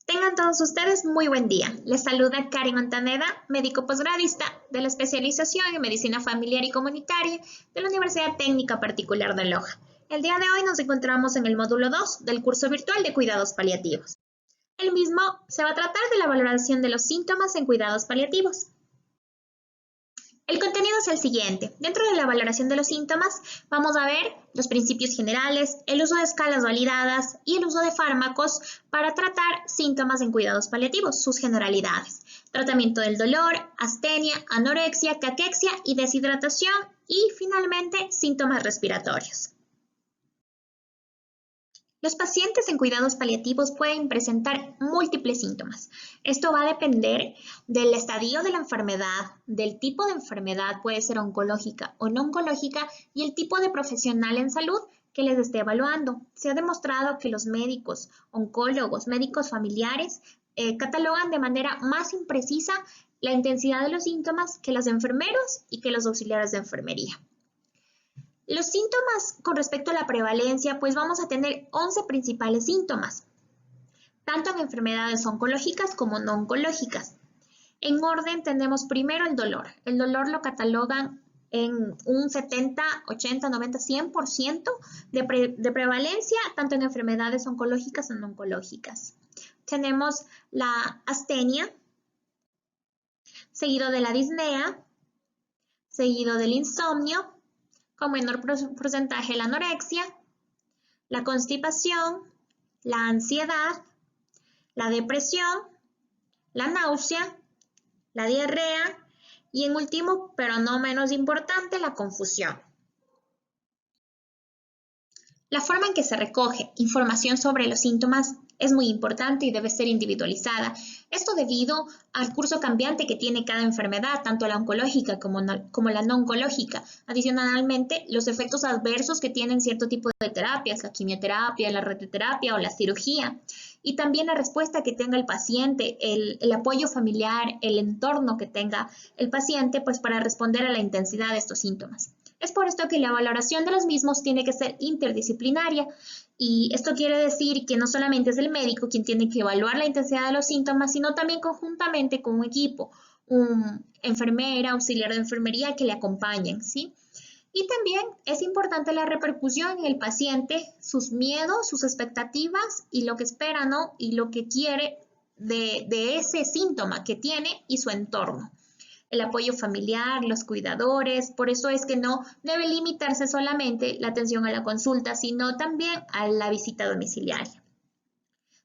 Tengan todos ustedes muy buen día. Les saluda Karen Montaneda, médico posgradista de la especialización en Medicina Familiar y Comunitaria de la Universidad Técnica Particular de Loja. El día de hoy nos encontramos en el módulo 2 del curso virtual de cuidados paliativos. El mismo se va a tratar de la valoración de los síntomas en cuidados paliativos. El contenido es el siguiente. Dentro de la valoración de los síntomas, vamos a ver los principios generales, el uso de escalas validadas y el uso de fármacos para tratar síntomas en cuidados paliativos, sus generalidades. Tratamiento del dolor, astenia, anorexia, caquexia y deshidratación y, finalmente, síntomas respiratorios. Los pacientes en cuidados paliativos pueden presentar múltiples síntomas. Esto va a depender del estadio de la enfermedad, del tipo de enfermedad, puede ser oncológica o no oncológica, y el tipo de profesional en salud que les esté evaluando. Se ha demostrado que los médicos, oncólogos, médicos familiares, catalogan de manera más imprecisa la intensidad de los síntomas que los enfermeros y que los auxiliares de enfermería. Los síntomas con respecto a la prevalencia, pues vamos a tener 11 principales síntomas, tanto en enfermedades oncológicas como no oncológicas. En orden tenemos primero el dolor. El dolor lo catalogan en un 70, 80, 90, 100% de prevalencia, tanto en enfermedades oncológicas o no oncológicas. Tenemos la astenia, seguido de la disnea, seguido del insomnio, con menor porcentaje la anorexia, la constipación, la ansiedad, la depresión, la náusea, la diarrea y en último, pero no menos importante, la confusión. La forma en que se recoge información sobre los síntomas es muy importante y debe ser individualizada. Esto debido al curso cambiante que tiene cada enfermedad, tanto la oncológica como la no oncológica. Adicionalmente, los efectos adversos que tienen cierto tipo de terapias, la quimioterapia, la radioterapia o la cirugía. Y también la respuesta que tenga el paciente, el apoyo familiar, el entorno que tenga el paciente, pues para responder a la intensidad de estos síntomas. Es por esto que la valoración de los mismos tiene que ser interdisciplinaria y esto quiere decir que no solamente es el médico quien tiene que evaluar la intensidad de los síntomas, sino también conjuntamente con un equipo, enfermera, auxiliar de enfermería que le acompañen, ¿sí? Y también es importante la repercusión en el paciente, sus miedos, sus expectativas y lo que espera, ¿no? Y lo que quiere de ese síntoma que tiene y su entorno. El apoyo familiar, los cuidadores, por eso es que no debe limitarse solamente la atención a la consulta, sino también a la visita domiciliaria.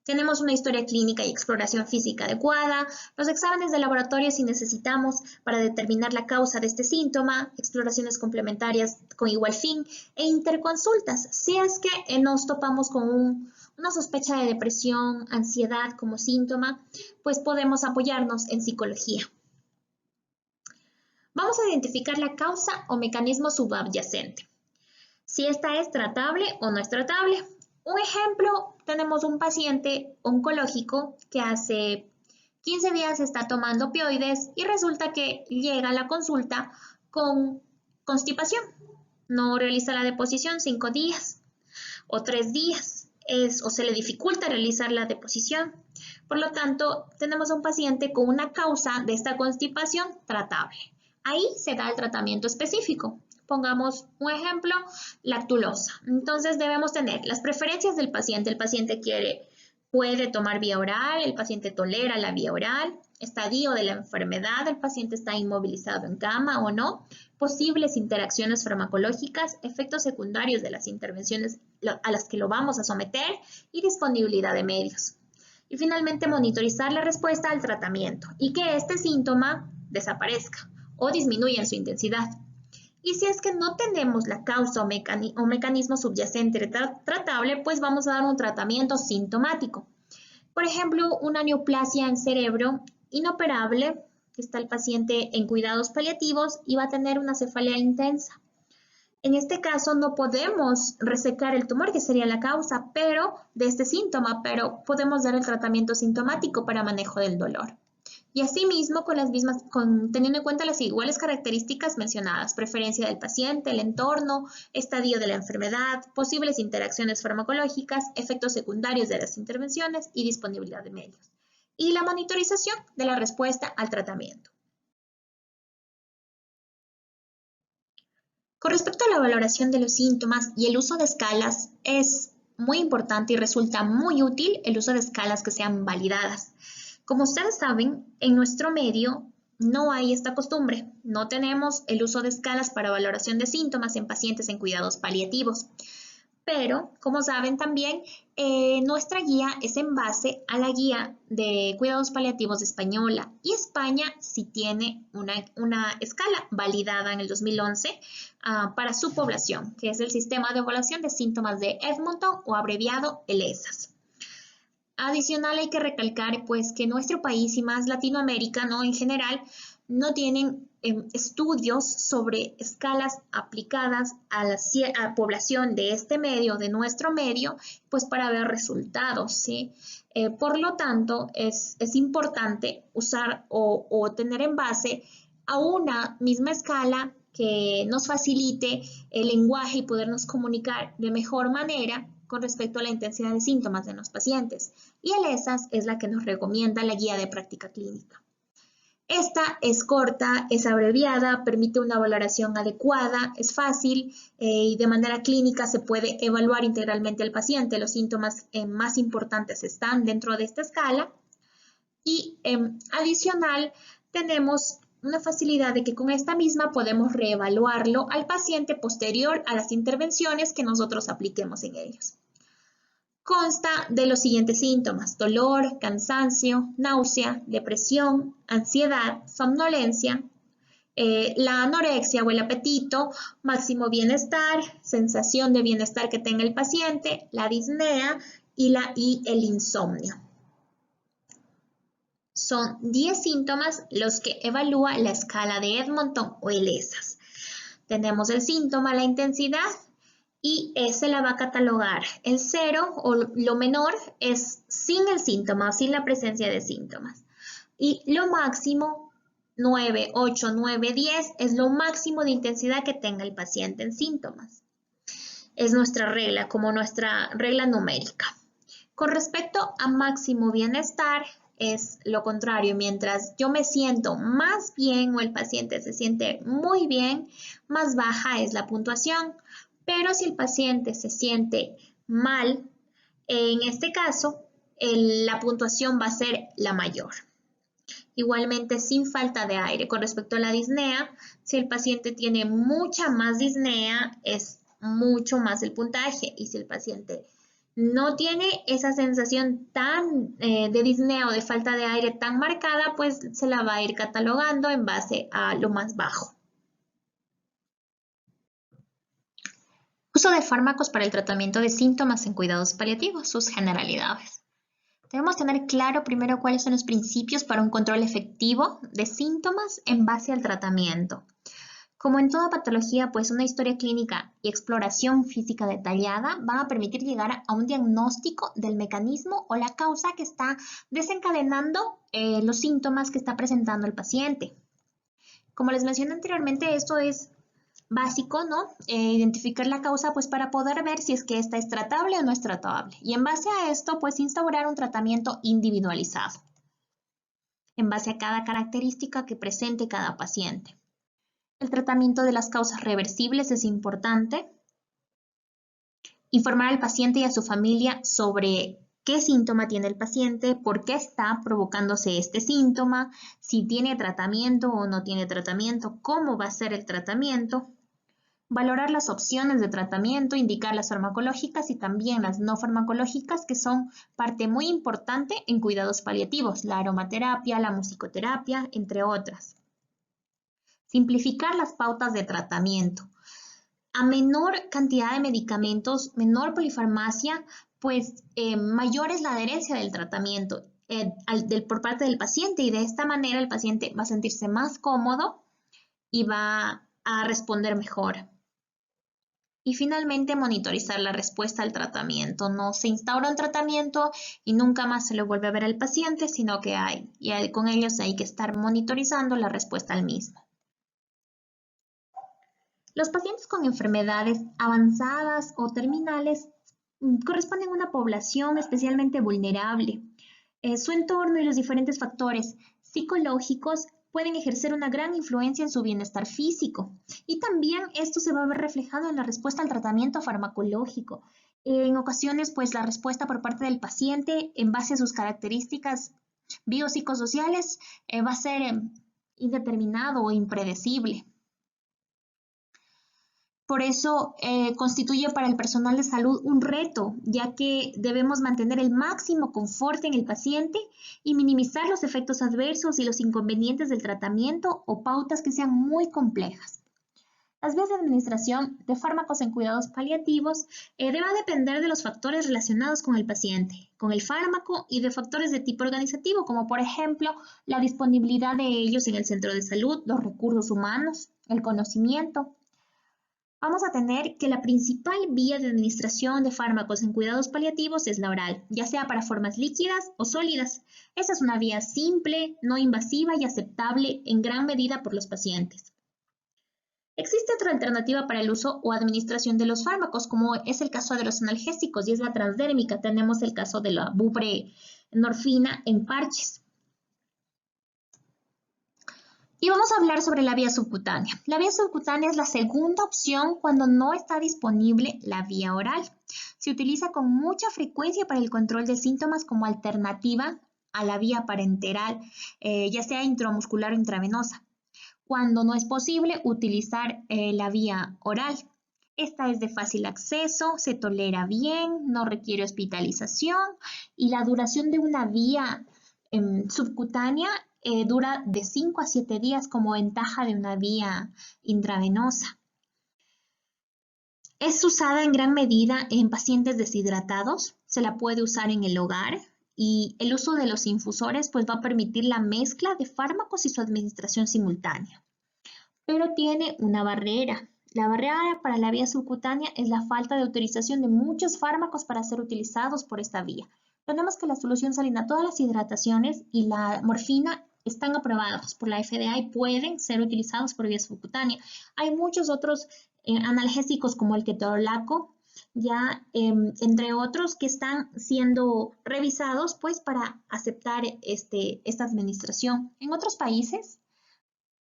Tenemos una historia clínica y exploración física adecuada, los exámenes de laboratorio si necesitamos para determinar la causa de este síntoma, exploraciones complementarias con igual fin e interconsultas si es que nos topamos con una sospecha de depresión, ansiedad como síntoma, pues podemos apoyarnos en psicología. Vamos a identificar la causa o mecanismo subyacente, si esta es tratable o no es tratable. Un ejemplo, tenemos un paciente oncológico que hace 15 días está tomando opioides y resulta que llega a la consulta con constipación. No realiza la deposición 5 días o 3 días o se le dificulta realizar la deposición. Por lo tanto, tenemos a un paciente con una causa de esta constipación tratable. Ahí se da el tratamiento específico. Pongamos un ejemplo, lactulosa. Entonces debemos tener las preferencias del paciente. El paciente puede tomar vía oral, el paciente tolera la vía oral, estadio de la enfermedad, el paciente está inmovilizado en cama o no, posibles interacciones farmacológicas, efectos secundarios de las intervenciones a las que lo vamos a someter y disponibilidad de medios. Y finalmente monitorizar la respuesta al tratamiento y que este síntoma desaparezca o disminuya en su intensidad. Y si es que no tenemos la causa o mecanismo subyacente tratable, pues vamos a dar un tratamiento sintomático. Por ejemplo, una neoplasia en cerebro inoperable, que está el paciente en cuidados paliativos y va a tener una cefalea intensa. En este caso no podemos resecar el tumor, que sería la causa de este síntoma, pero podemos dar el tratamiento sintomático para manejo del dolor. Y asimismo, teniendo en cuenta las iguales características mencionadas, preferencia del paciente, el entorno, estadio de la enfermedad, posibles interacciones farmacológicas, efectos secundarios de las intervenciones y disponibilidad de medios. y la monitorización de la respuesta al tratamiento. Con respecto a la valoración de los síntomas y el uso de escalas, es muy importante y resulta muy útil el uso de escalas que sean validadas. Como ustedes saben, en nuestro medio no hay esta costumbre. No tenemos el uso de escalas para valoración de síntomas en pacientes en cuidados paliativos. Pero, como saben también, nuestra guía es en base a la guía de cuidados paliativos española y España sí tiene una escala validada en el 2011 para su población, que es el Sistema de Evaluación de Síntomas de Edmonton o abreviado el ESAS. Adicional hay que recalcar pues que nuestro país y más Latinoamérica, ¿no? En general, no tienen estudios sobre escalas aplicadas a la población de este medio, de nuestro medio, pues para ver resultados, ¿sí? Por lo tanto, es importante usar o tener en base a una misma escala que nos facilite el lenguaje y podernos comunicar de mejor manera con respecto a la intensidad de síntomas de los pacientes. Y el ESAS es la que nos recomienda la guía de práctica clínica. Esta es corta, es abreviada, permite una valoración adecuada, es fácil y de manera clínica se puede evaluar integralmente al paciente. Los síntomas más importantes están dentro de esta escala y adicional tenemos una facilidad de que con esta misma podemos reevaluarlo al paciente posterior a las intervenciones que nosotros apliquemos en ellos. Consta de los siguientes síntomas: dolor, cansancio, náusea, depresión, ansiedad, somnolencia, la anorexia o el apetito, máximo bienestar, sensación de bienestar que tenga el paciente, la disnea y el insomnio. Son 10 síntomas los que evalúa la escala de Edmonton o el ESAS. Tenemos el síntoma, la intensidad, y se la va a catalogar. El 0 o lo menor es sin el síntoma, sin la presencia de síntomas. Y lo máximo, 9, 8, 9, 10, es lo máximo de intensidad que tenga el paciente en síntomas. Es nuestra regla, como nuestra regla numérica. Con respecto a máximo bienestar, es lo contrario. Mientras yo me siento más bien o el paciente se siente muy bien, más baja es la puntuación. Pero si el paciente se siente mal, en este caso, la puntuación va a ser la mayor. Igualmente, sin falta de aire. Con respecto a la disnea, si el paciente tiene mucha más disnea, es mucho más el puntaje. Y si el paciente no tiene esa sensación tan de disnea o de falta de aire tan marcada, pues se la va a ir catalogando en base a lo más bajo. Uso de fármacos para el tratamiento de síntomas en cuidados paliativos, sus generalidades. Debemos tener claro primero cuáles son los principios para un control efectivo de síntomas en base al tratamiento. Como en toda patología, pues una historia clínica y exploración física detallada van a permitir llegar a un diagnóstico del mecanismo o la causa que está desencadenando los síntomas que está presentando el paciente. Como les mencioné anteriormente, esto es básico, ¿no? Identificar la causa pues para poder ver si es que esta es tratable o no es tratable. Y en base a esto pues instaurar un tratamiento individualizado en base a cada característica que presente cada paciente. El tratamiento de las causas reversibles es importante. Informar al paciente y a su familia sobre qué síntoma tiene el paciente, por qué está provocándose este síntoma, si tiene tratamiento o no tiene tratamiento, cómo va a ser el tratamiento. Valorar las opciones de tratamiento, indicar las farmacológicas y también las no farmacológicas, que son parte muy importante en cuidados paliativos, la aromaterapia, la musicoterapia, entre otras. Simplificar las pautas de tratamiento. A menor cantidad de medicamentos, menor polifarmacia, pues mayor es la adherencia del tratamiento por parte del paciente, y de esta manera el paciente va a sentirse más cómodo y va a responder mejor. Y finalmente, monitorizar la respuesta al tratamiento. No se instaura un tratamiento y nunca más se le vuelve a ver al paciente, sino que con ellos hay que estar monitorizando la respuesta al mismo. Los pacientes con enfermedades avanzadas o terminales corresponden a una población especialmente vulnerable. Su entorno y los diferentes factores psicológicos pueden ejercer una gran influencia en su bienestar físico y también esto se va a ver reflejado en la respuesta al tratamiento farmacológico. En ocasiones, pues la respuesta por parte del paciente en base a sus características biopsicosociales va a ser indeterminado o impredecible. Por eso constituye para el personal de salud un reto, ya que debemos mantener el máximo confort en el paciente y minimizar los efectos adversos y los inconvenientes del tratamiento o pautas que sean muy complejas. Las vías de administración de fármacos en cuidados paliativos deben depender de los factores relacionados con el paciente, con el fármaco y de factores de tipo organizativo, como por ejemplo la disponibilidad de ellos en el centro de salud, los recursos humanos, el conocimiento. Vamos a tener que la principal vía de administración de fármacos en cuidados paliativos es la oral, ya sea para formas líquidas o sólidas. Esta es una vía simple, no invasiva y aceptable en gran medida por los pacientes. Existe otra alternativa para el uso o administración de los fármacos, como es el caso de los analgésicos y es la transdérmica. Tenemos el caso de la buprenorfina en parches. Y vamos a hablar sobre la vía subcutánea. La vía subcutánea es la segunda opción cuando no está disponible la vía oral. Se utiliza con mucha frecuencia para el control de síntomas como alternativa a la vía parenteral, ya sea intramuscular o intravenosa. Cuando no es posible utilizar la vía oral. Esta es de fácil acceso, se tolera bien, no requiere hospitalización y la duración de una vía subcutánea dura de 5 a 7 días como ventaja de una vía intravenosa. Es usada en gran medida en pacientes deshidratados, se la puede usar en el hogar y el uso de los infusores pues va a permitir la mezcla de fármacos y su administración simultánea. Pero tiene una barrera. La barrera para la vía subcutánea es la falta de autorización de muchos fármacos para ser utilizados por esta vía. Tenemos que la solución salina, todas las hidrataciones y la morfina están aprobados por la FDA y pueden ser utilizados por vía subcutánea. Hay muchos otros analgésicos como el ketorolaco, ya entre otros que están siendo revisados pues para aceptar esta administración. En otros países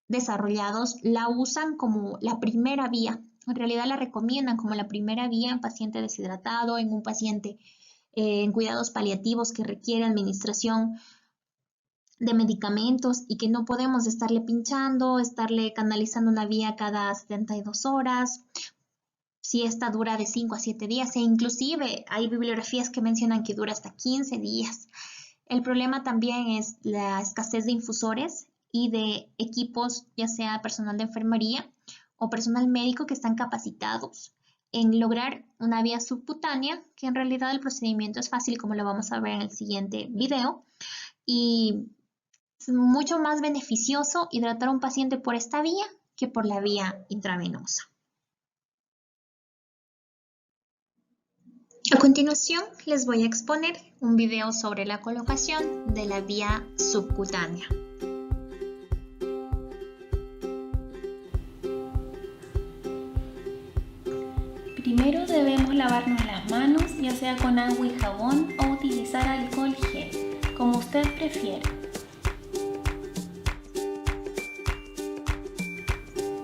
desarrollados la usan como la primera vía. En realidad la recomiendan como la primera vía en paciente deshidratado, en un paciente en cuidados paliativos que requiere administración de medicamentos y que no podemos estarle pinchando, estarle canalizando una vía cada 72 horas, si esta dura de 5 a 7 días, e inclusive hay bibliografías que mencionan que dura hasta 15 días. El problema también es la escasez de infusores y de equipos, ya sea personal de enfermería o personal médico que están capacitados en lograr una vía subcutánea, que en realidad el procedimiento es fácil, como lo vamos a ver en el siguiente video, y es mucho más beneficioso hidratar a un paciente por esta vía que por la vía intravenosa. A continuación, les voy a exponer un video sobre la colocación de la vía subcutánea. Primero debemos lavarnos las manos, ya sea con agua y jabón o utilizar alcohol gel, como usted prefiera.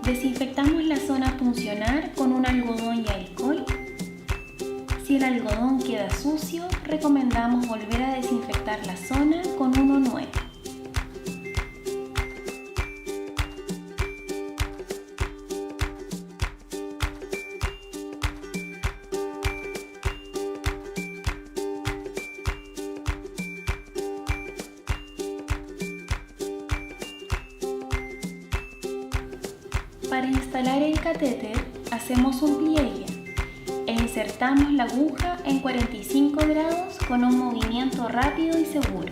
Desinfectamos la zona puncional con un algodón y alcohol. Si el algodón queda sucio, recomendamos volver a desinfectar la zona con uno nuevo. Para instalar el catéter, hacemos un pliegue e insertamos la aguja en 45 grados con un movimiento rápido y seguro.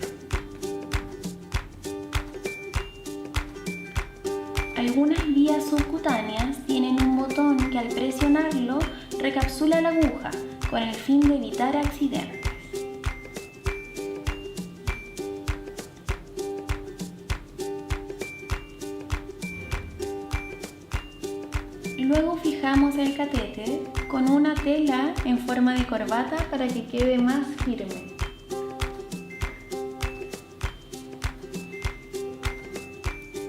Algunas vías subcutáneas tienen un botón que al presionarlo recapsula la aguja con el fin de evitar accidentes. Luego fijamos el catéter con una tela en forma de corbata para que quede más firme.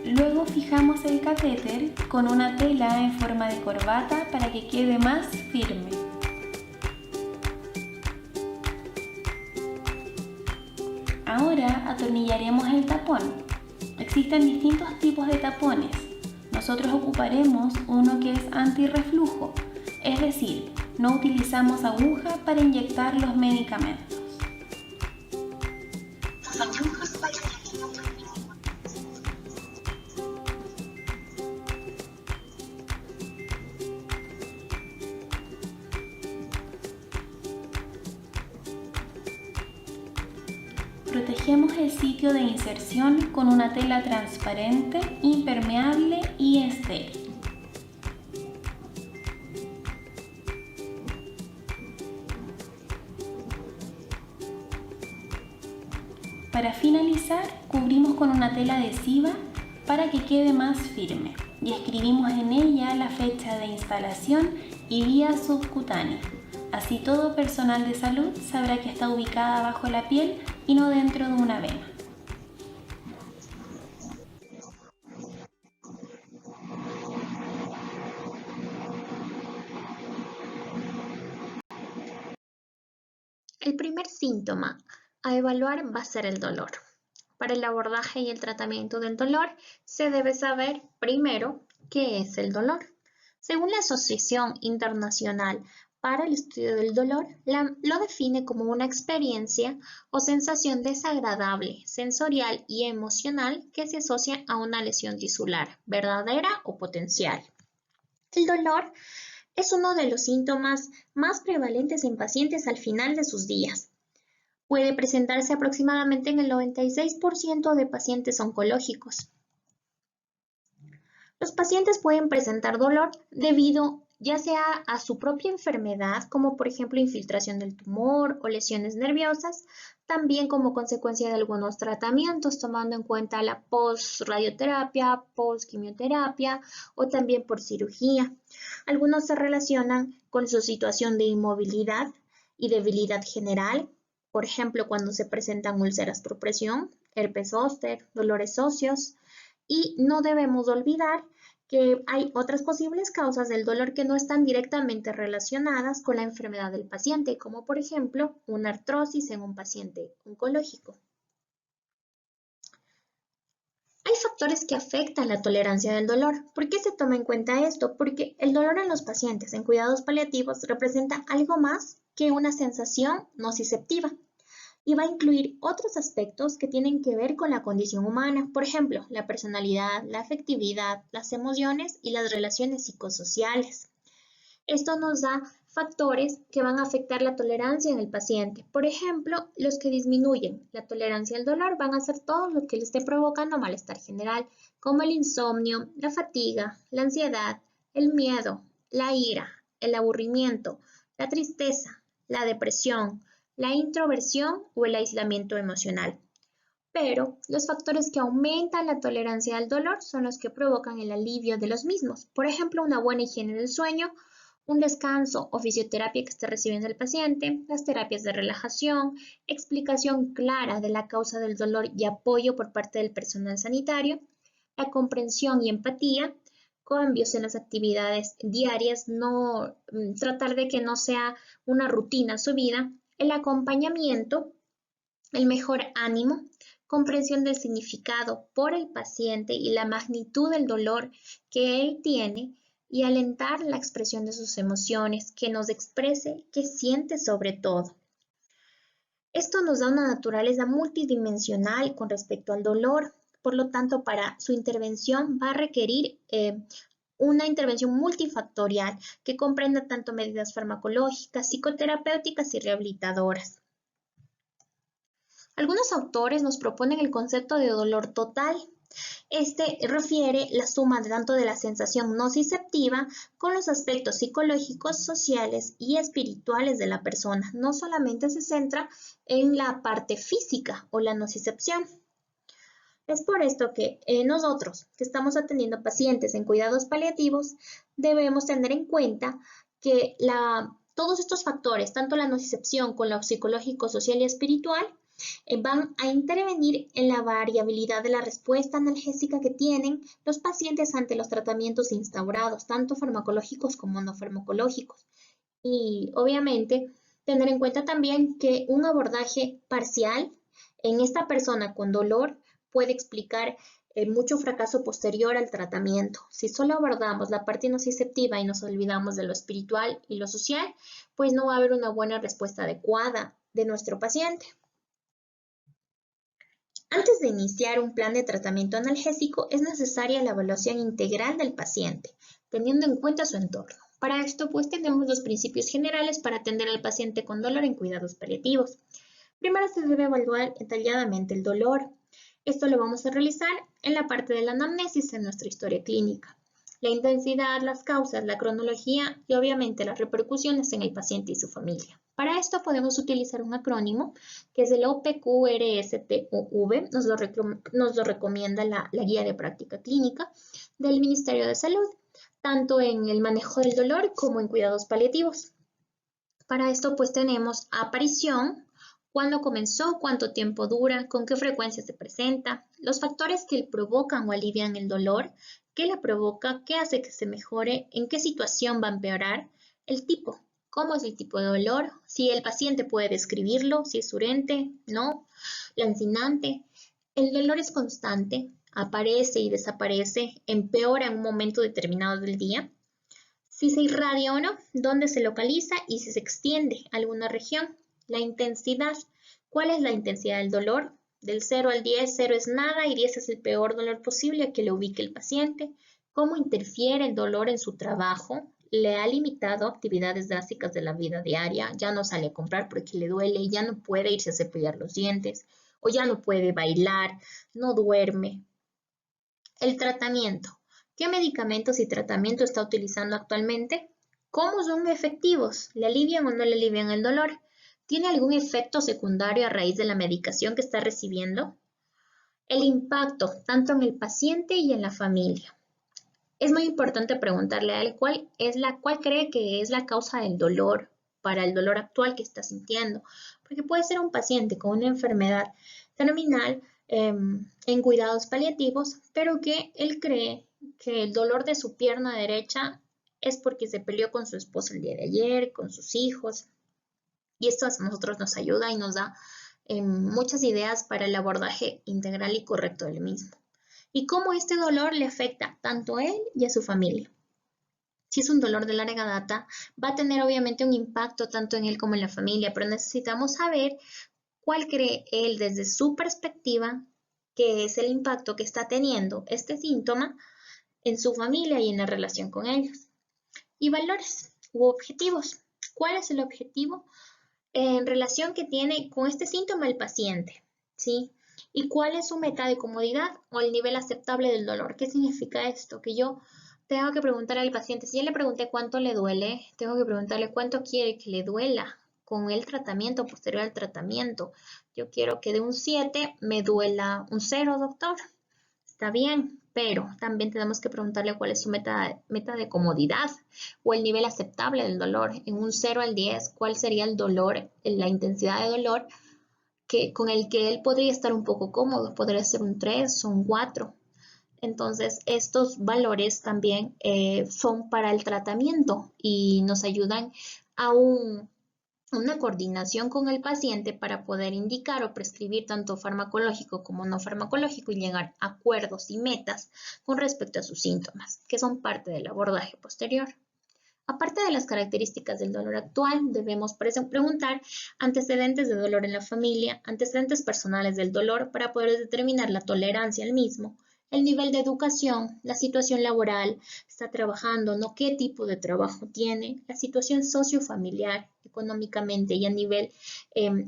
Luego fijamos el catéter con una tela en forma de corbata para que quede más firme. Ahora atornillaremos el tapón. Existen distintos tipos de tapones. Nosotros ocuparemos uno que es antirreflujo, es decir, no utilizamos aguja para inyectar los medicamentos. Protegemos el sitio de inserción con una tela transparente, impermeable y estéril. Para finalizar, cubrimos con una tela adhesiva para que quede más firme y escribimos en ella la fecha de instalación y vía subcutánea. Así todo personal de salud sabrá que está ubicada bajo la piel y no dentro de una vena. El primer síntoma a evaluar va a ser el dolor. Para el abordaje y el tratamiento del dolor se debe saber primero qué es el dolor. Según la Asociación Internacional para el Estudio del Dolor, lo define como una experiencia o sensación desagradable, sensorial y emocional que se asocia a una lesión tisular, verdadera o potencial. El dolor es uno de los síntomas más prevalentes en pacientes al final de sus días. Puede presentarse aproximadamente en el 96% de pacientes oncológicos. Los pacientes pueden presentar dolor debido ya sea a su propia enfermedad, como por ejemplo infiltración del tumor o lesiones nerviosas, también como consecuencia de algunos tratamientos, tomando en cuenta la post-radioterapia, post-quimioterapia o también por cirugía. Algunos se relacionan con su situación de inmovilidad y debilidad general, por ejemplo, cuando se presentan úlceras por presión, herpes zóster, dolores óseos, y no debemos olvidar que hay otras posibles causas del dolor que no están directamente relacionadas con la enfermedad del paciente, como por ejemplo una artrosis en un paciente oncológico. Hay factores que afectan la tolerancia del dolor. ¿Por qué se toma en cuenta esto? Porque el dolor en los pacientes en cuidados paliativos representa algo más que una sensación nociceptiva y va a incluir otros aspectos que tienen que ver con la condición humana, por ejemplo, la personalidad, la afectividad, las emociones y las relaciones psicosociales. Esto nos da factores que van a afectar la tolerancia en el paciente. Por ejemplo, los que disminuyen la tolerancia al dolor van a ser todo lo que le esté provocando malestar general, como el insomnio, la fatiga, la ansiedad, el miedo, la ira, el aburrimiento, la tristeza, la depresión, la introversión o el aislamiento emocional. Pero los factores que aumentan la tolerancia al dolor son los que provocan el alivio de los mismos. Por ejemplo, una buena higiene del sueño, un descanso o fisioterapia que esté recibiendo el paciente, las terapias de relajación, explicación clara de la causa del dolor y apoyo por parte del personal sanitario, la comprensión y empatía, cambios en las actividades diarias, tratar de que no sea una rutina su vida, el acompañamiento, el mejor ánimo, comprensión del significado por el paciente y la magnitud del dolor que él tiene y alentar la expresión de sus emociones, que nos exprese qué siente sobre todo. Esto nos da una naturaleza multidimensional con respecto al dolor, por lo tanto, para su intervención va a requerir una intervención multifactorial que comprenda tanto medidas farmacológicas, psicoterapéuticas y rehabilitadoras. Algunos autores nos proponen el concepto de dolor total. Este refiere la suma tanto de la sensación nociceptiva con los aspectos psicológicos, sociales y espirituales de la persona. No solamente se centra en la parte física o la nocicepción. Es por esto que nosotros, que estamos atendiendo pacientes en cuidados paliativos, debemos tener en cuenta que todos estos factores, tanto la nocicepción con lo psicológico, social y espiritual, van a intervenir en la variabilidad de la respuesta analgésica que tienen los pacientes ante los tratamientos instaurados, tanto farmacológicos como no farmacológicos. Y obviamente tener en cuenta también que un abordaje parcial en esta persona con dolor puede explicar mucho fracaso posterior al tratamiento. Si solo abordamos la parte nociceptiva y nos olvidamos de lo espiritual y lo social, pues no va a haber una buena respuesta adecuada de nuestro paciente. Antes de iniciar un plan de tratamiento analgésico, es necesaria la evaluación integral del paciente, teniendo en cuenta su entorno. Para esto, pues tenemos los principios generales para atender al paciente con dolor en cuidados paliativos. Primero se debe evaluar detalladamente el dolor. Esto lo vamos a realizar en la parte de la anamnesis en nuestra historia clínica. La intensidad, las causas, la cronología y obviamente las repercusiones en el paciente y su familia. Para esto podemos utilizar un acrónimo que es el OPQRSTUV, nos lo recomienda la guía de práctica clínica del Ministerio de Salud, tanto en el manejo del dolor como en cuidados paliativos. Para esto pues tenemos aparición, cuándo comenzó, cuánto tiempo dura, con qué frecuencia se presenta, los factores que provocan o alivian el dolor, qué la provoca, qué hace que se mejore, en qué situación va a empeorar, el tipo, cómo es el tipo de dolor, si el paciente puede describirlo, si es urente, no, lancinante. El dolor es constante, aparece y desaparece, empeora en un momento determinado del día. Si se irradia o no, dónde se localiza y si se extiende a alguna región. La intensidad. ¿Cuál es la intensidad del dolor? Del 0 al 10, 0 es nada y 10 es el peor dolor posible a que le ubique el paciente. ¿Cómo interfiere el dolor en su trabajo? ¿Le ha limitado actividades básicas de la vida diaria? Ya no sale a comprar porque le duele, ya no puede irse a cepillar los dientes o ya no puede bailar, no duerme. El tratamiento. ¿Qué medicamentos y tratamiento está utilizando actualmente? ¿Cómo son efectivos? ¿Le alivian o no le alivian el dolor? ¿Tiene algún efecto secundario a raíz de la medicación que está recibiendo? El impacto, tanto en el paciente y en la familia. Es muy importante preguntarle a él cuál cree que es la causa del dolor para el dolor actual que está sintiendo. Porque puede ser un paciente con una enfermedad terminal en cuidados paliativos, pero que él cree que el dolor de su pierna derecha es porque se peleó con su esposa el día de ayer, con sus hijos. Y esto a nosotros nos ayuda y nos da muchas ideas para el abordaje integral y correcto del mismo. Y cómo este dolor le afecta tanto a él y a su familia. Si es un dolor de larga data, va a tener obviamente un impacto tanto en él como en la familia, pero necesitamos saber cuál cree él desde su perspectiva que es el impacto que está teniendo este síntoma en su familia y en la relación con ellos. Y valores u objetivos. ¿Cuál es el objetivo en relación que tiene con este síntoma el paciente? ¿Sí? ¿Y cuál es su meta de comodidad o el nivel aceptable del dolor? ¿Qué significa esto? Que yo tengo que preguntar al paciente, si ya le pregunté cuánto le duele, tengo que preguntarle cuánto quiere que le duela con el tratamiento, posterior al tratamiento. Yo quiero que de un 7 me duela un 0, doctor. Está bien, pero también tenemos que preguntarle cuál es su meta de comodidad o el nivel aceptable del dolor. En un 0 al 10, ¿cuál sería el dolor, la intensidad de dolor con el que él podría estar un poco cómodo? Podría ser un 3 o un 4. Entonces, estos valores también son para el tratamiento y nos ayudan a una coordinación con el paciente para poder indicar o prescribir tanto farmacológico como no farmacológico y llegar a acuerdos y metas con respecto a sus síntomas, que son parte del abordaje posterior. Aparte de las características del dolor actual, debemos preguntar antecedentes de dolor en la familia, antecedentes personales del dolor para poder determinar la tolerancia al mismo, el nivel de educación, la situación laboral, está trabajando, ¿no? ¿Qué tipo de trabajo tiene? La situación sociofamiliar, económicamente y a nivel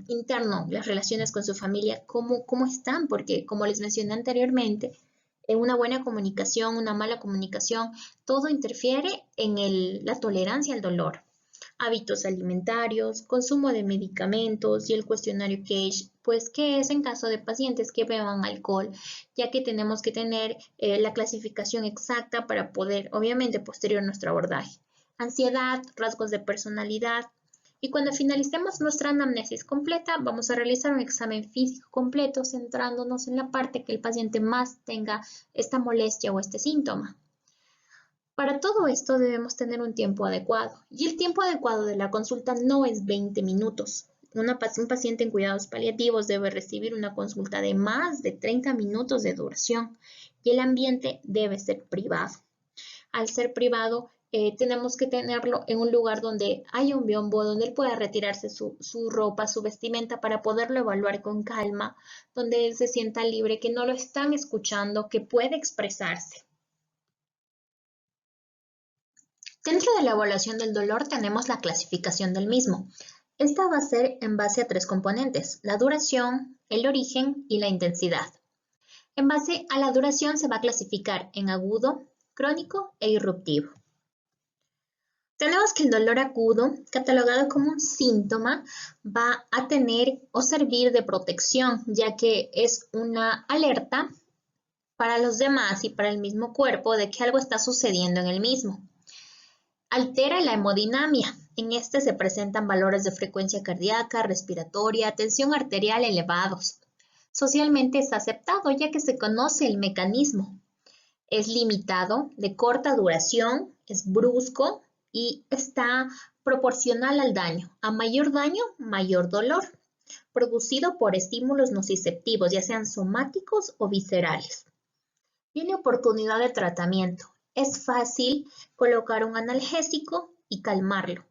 interno, las relaciones con su familia, ¿cómo están? Porque como les mencioné anteriormente, una buena comunicación, una mala comunicación, todo interfiere en la tolerancia al dolor. Hábitos alimentarios, consumo de medicamentos y el cuestionario CAGE, pues ¿qué es en caso de pacientes que beban alcohol? Ya que tenemos que tener la clasificación exacta para poder, obviamente, posterior a nuestro abordaje. Ansiedad, rasgos de personalidad, Y cuando finalicemos nuestra anamnesis completa, vamos a realizar un examen físico completo centrándonos en la parte que el paciente más tenga esta molestia o este síntoma. Para todo esto debemos tener un tiempo adecuado y el tiempo adecuado de la consulta no es 20 minutos. Un paciente en cuidados paliativos debe recibir una consulta de más de 30 minutos de duración y el ambiente debe ser privado. Al ser privado, tenemos que tenerlo en un lugar donde haya un biombo, donde él pueda retirarse su ropa, su vestimenta para poderlo evaluar con calma, donde él se sienta libre, que no lo están escuchando, que puede expresarse. Dentro de la evaluación del dolor tenemos la clasificación del mismo. Esta va a ser en base a 3 componentes, la duración, el origen y la intensidad. En base a la duración se va a clasificar en agudo, crónico e irruptivo. Tenemos que el dolor agudo, catalogado como un síntoma, va a tener o servir de protección, ya que es una alerta para los demás y para el mismo cuerpo de que algo está sucediendo en el mismo. Altera la hemodinamia. En este se presentan valores de frecuencia cardíaca, respiratoria, tensión arterial elevados. Socialmente es aceptado ya que se conoce el mecanismo. Es limitado, de corta duración, es brusco y está proporcional al daño. A mayor daño, mayor dolor, producido por estímulos nociceptivos, ya sean somáticos o viscerales. Tiene oportunidad de tratamiento. Es fácil colocar un analgésico y calmarlo.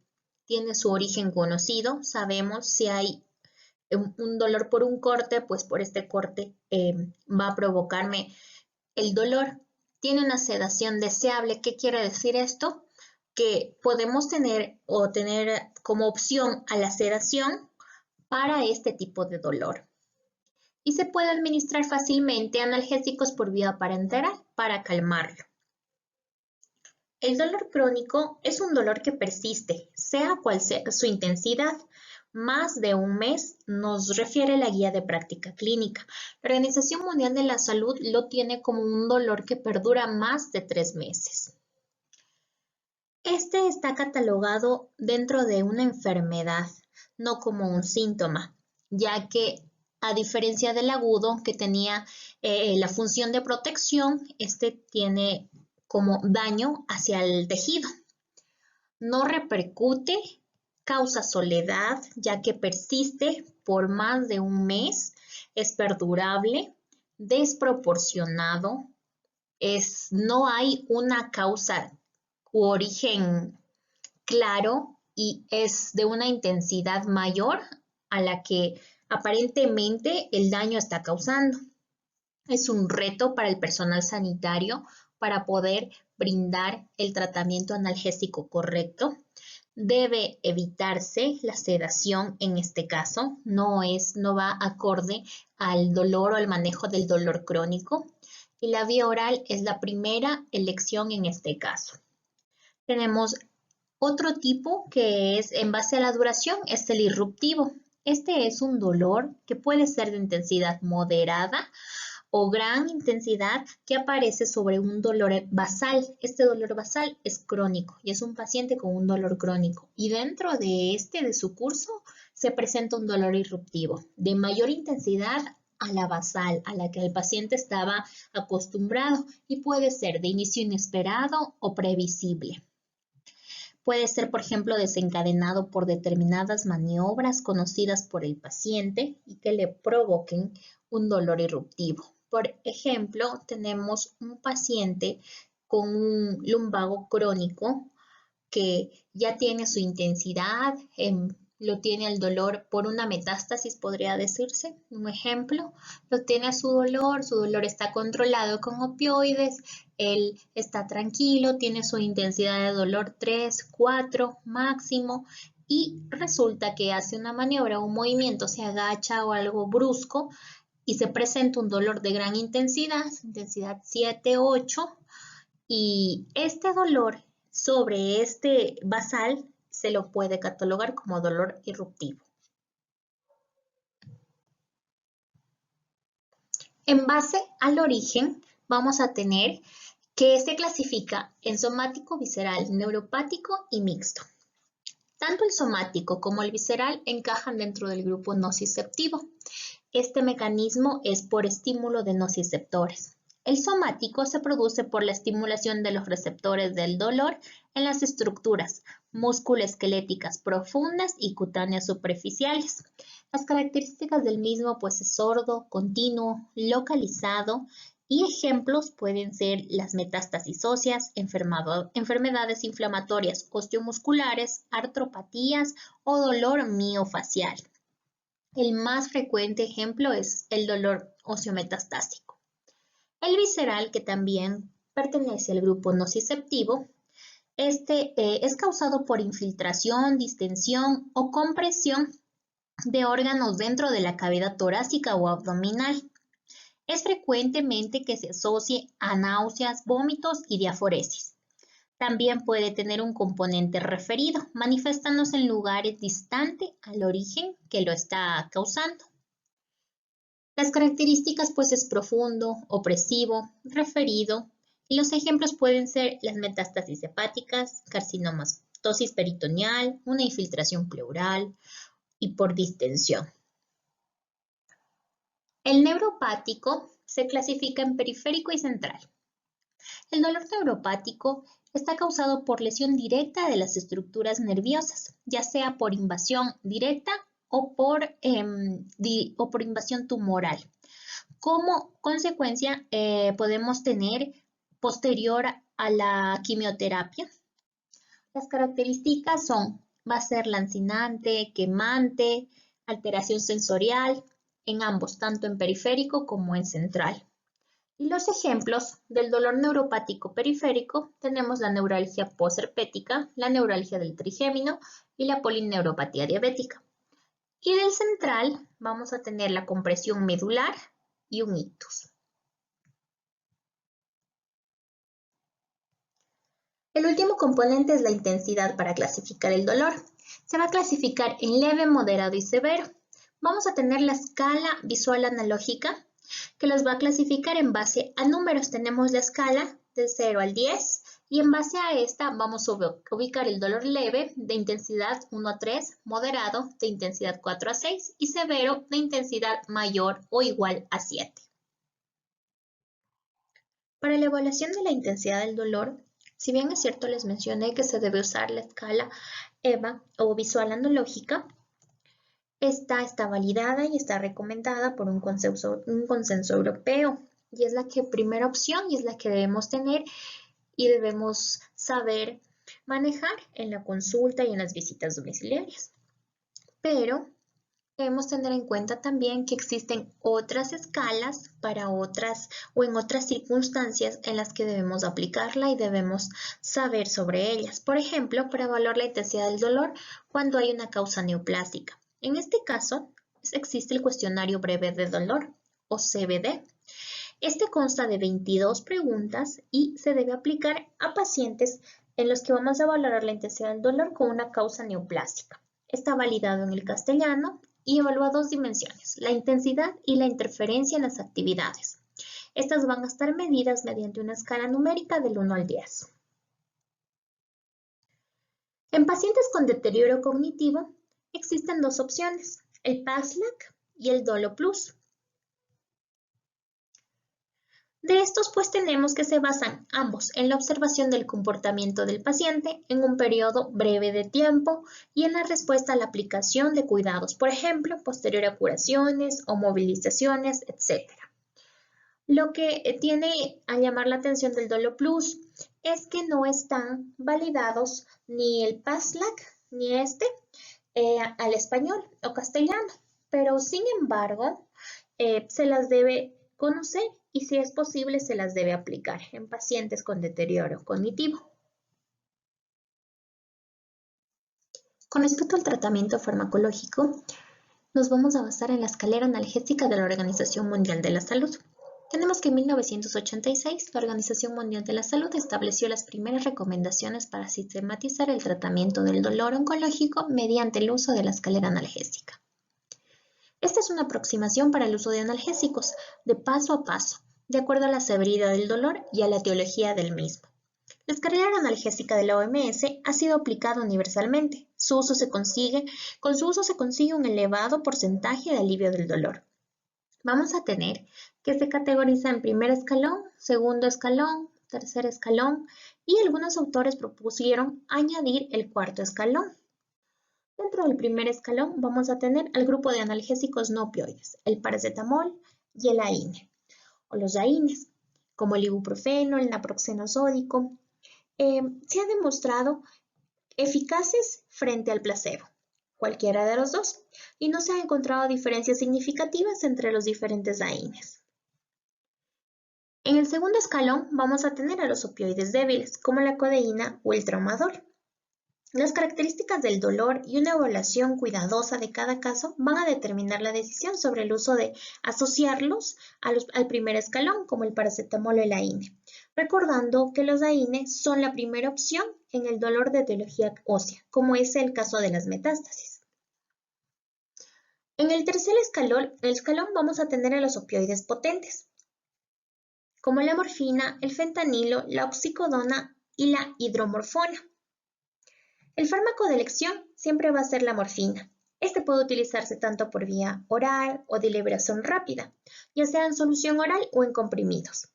Tiene su origen conocido. Sabemos si hay un dolor por un corte, pues por este corte va a provocarme el dolor. Tiene una sedación deseable. ¿Qué quiere decir esto? Que podemos tener como opción a la sedación para este tipo de dolor. Y se puede administrar fácilmente analgésicos por vía parenteral para calmarlo. El dolor crónico es un dolor que persiste, sea cual sea su intensidad. Más de un mes nos refiere la guía de práctica clínica. La Organización Mundial de la Salud lo tiene como un dolor que perdura más de 3 meses. Este está catalogado dentro de una enfermedad, no como un síntoma, ya que a diferencia del agudo que tenía la función de protección, este tiene como daño hacia el tejido. No repercute, causa soledad, ya que persiste por más de un mes, es perdurable, desproporcionado, no hay una causa u origen claro y es de una intensidad mayor a la que aparentemente el daño está causando. Es un reto para el personal sanitario para poder brindar el tratamiento analgésico correcto. Debe evitarse la sedación en este caso, no va acorde al dolor o al manejo del dolor crónico y la vía oral es la primera elección en este caso. Tenemos otro tipo que es en base a la duración, es el irruptivo. Este es un dolor que puede ser de intensidad moderada o gran intensidad que aparece sobre un dolor basal. Este dolor basal es crónico y es un paciente con un dolor crónico. Y dentro de su curso se presenta un dolor irruptivo de mayor intensidad a la basal, a la que el paciente estaba acostumbrado y puede ser de inicio inesperado o previsible. Puede ser, por ejemplo, desencadenado por determinadas maniobras conocidas por el paciente y que le provoquen un dolor irruptivo. Por ejemplo, tenemos un paciente con un lumbago crónico que ya tiene su intensidad, lo tiene el dolor por una metástasis, podría decirse, un ejemplo, lo tiene su dolor está controlado con opioides, él está tranquilo, tiene su intensidad de dolor 3, 4 máximo y resulta que hace una maniobra, un movimiento, se agacha o algo brusco y se presenta un dolor de gran intensidad 7, 8 y este dolor sobre este basal se lo puede catalogar como dolor irruptivo. En base al origen, vamos a tener que se clasifica en somático, visceral, neuropático y mixto. Tanto el somático como el visceral encajan dentro del grupo nociceptivo. Este mecanismo es por estímulo de nociceptores. El somático se produce por la estimulación de los receptores del dolor en las estructuras musculoesqueléticas profundas y cutáneas superficiales. Las características del mismo pues es sordo, continuo, localizado y ejemplos pueden ser las metástasis óseas, enfermedades inflamatorias osteomusculares, artropatías o dolor miofacial. El más frecuente ejemplo es el dolor óseo-metastásico. El visceral, que también pertenece al grupo nociceptivo, es causado por infiltración, distensión o compresión de órganos dentro de la cavidad torácica o abdominal. Es frecuentemente que se asocie a náuseas, vómitos y diaforesis. También puede tener un componente referido, manifestándose en lugares distantes al origen que lo está causando. Las características pues es profundo, opresivo, referido, y los ejemplos pueden ser las metástasis hepáticas, carcinomatosis peritoneal, una infiltración pleural y por distensión. El neuropático se clasifica en periférico y central. El dolor neuropático está causado por lesión directa de las estructuras nerviosas, ya sea por invasión directa o por invasión tumoral. Como consecuencia, podemos tener posterior a la quimioterapia. Las características va a ser lancinante, quemante, alteración sensorial, en ambos, tanto en periférico como en central. Y los ejemplos del dolor neuropático periférico tenemos la neuralgia posherpética, la neuralgia del trigémino y la polineuropatía diabética. Y del central vamos a tener la compresión medular y un ictus. El último componente es la intensidad para clasificar el dolor. Se va a clasificar en leve, moderado y severo. Vamos a tener la escala visual analógica, que los va a clasificar en base a números. Tenemos la escala del 0 al 10 y en base a esta vamos a ubicar el dolor leve de intensidad 1 a 3, moderado de intensidad 4 a 6 y severo de intensidad mayor o igual a 7. Para la evaluación de la intensidad del dolor, si bien es cierto les mencioné que se debe usar la escala EVA o visual analógica, esta está validada y está recomendada por un consenso europeo y es la primera opción y es la que debemos tener y debemos saber manejar en la consulta y en las visitas domiciliarias. Pero debemos tener en cuenta también que existen otras escalas para otras o en otras circunstancias en las que debemos aplicarla y debemos saber sobre ellas. Por ejemplo, para evaluar la intensidad del dolor cuando hay una causa neoplásica. En este caso, existe el cuestionario breve de dolor o CBD. Este consta de 22 preguntas y se debe aplicar a pacientes en los que vamos a valorar la intensidad del dolor con una causa neoplásica. Está validado en el castellano y evalúa dos dimensiones, la intensidad y la interferencia en las actividades. Estas van a estar medidas mediante una escala numérica del 1 al 10. En pacientes con deterioro cognitivo existen dos opciones, el PASLAC y el Dolo Plus. De estos pues tenemos que se basan ambos en la observación del comportamiento del paciente en un periodo breve de tiempo y en la respuesta a la aplicación de cuidados, por ejemplo, posterior a curaciones o movilizaciones, etc. Lo que tiene a llamar la atención del Dolo Plus es que no están validados ni el PASLAC ni al español o castellano, pero sin embargo se las debe conocer y si es posible se las debe aplicar en pacientes con deterioro cognitivo. Con respecto al tratamiento farmacológico, nos vamos a basar en la escalera analgésica de la Organización Mundial de la Salud. Tenemos que en 1986 la Organización Mundial de la Salud estableció las primeras recomendaciones para sistematizar el tratamiento del dolor oncológico mediante el uso de la escalera analgésica. Esta es una aproximación para el uso de analgésicos, de paso a paso, de acuerdo a la severidad del dolor y a la etiología del mismo. La escalera analgésica de la OMS ha sido aplicada universalmente. Con su uso se consigue un elevado porcentaje de alivio del dolor. Vamos a tener que se categoriza en primer escalón, segundo escalón, tercer escalón y algunos autores propusieron añadir el cuarto escalón. Dentro del primer escalón vamos a tener al grupo de analgésicos no opioides, el paracetamol y el AINE, o los AINES, como el ibuprofeno, el naproxeno sódico. Se ha demostrado eficaces frente al placebo, cualquiera de los dos, y no se han encontrado diferencias significativas entre los diferentes AINES. En el segundo escalón vamos a tener a los opioides débiles, como la codeína o el tramadol. Las características del dolor y una evaluación cuidadosa de cada caso van a determinar la decisión sobre el uso de asociarlos al primer escalón, como el paracetamol o el AINE, recordando que los AINE son la primera opción en el dolor de etiología ósea, como es el caso de las metástasis. En el tercer escalón vamos a tener a los opioides potentes, como la morfina, el fentanilo, la oxicodona y la hidromorfona. El fármaco de elección siempre va a ser la morfina. Este puede utilizarse tanto por vía oral o de liberación rápida, ya sea en solución oral o en comprimidos.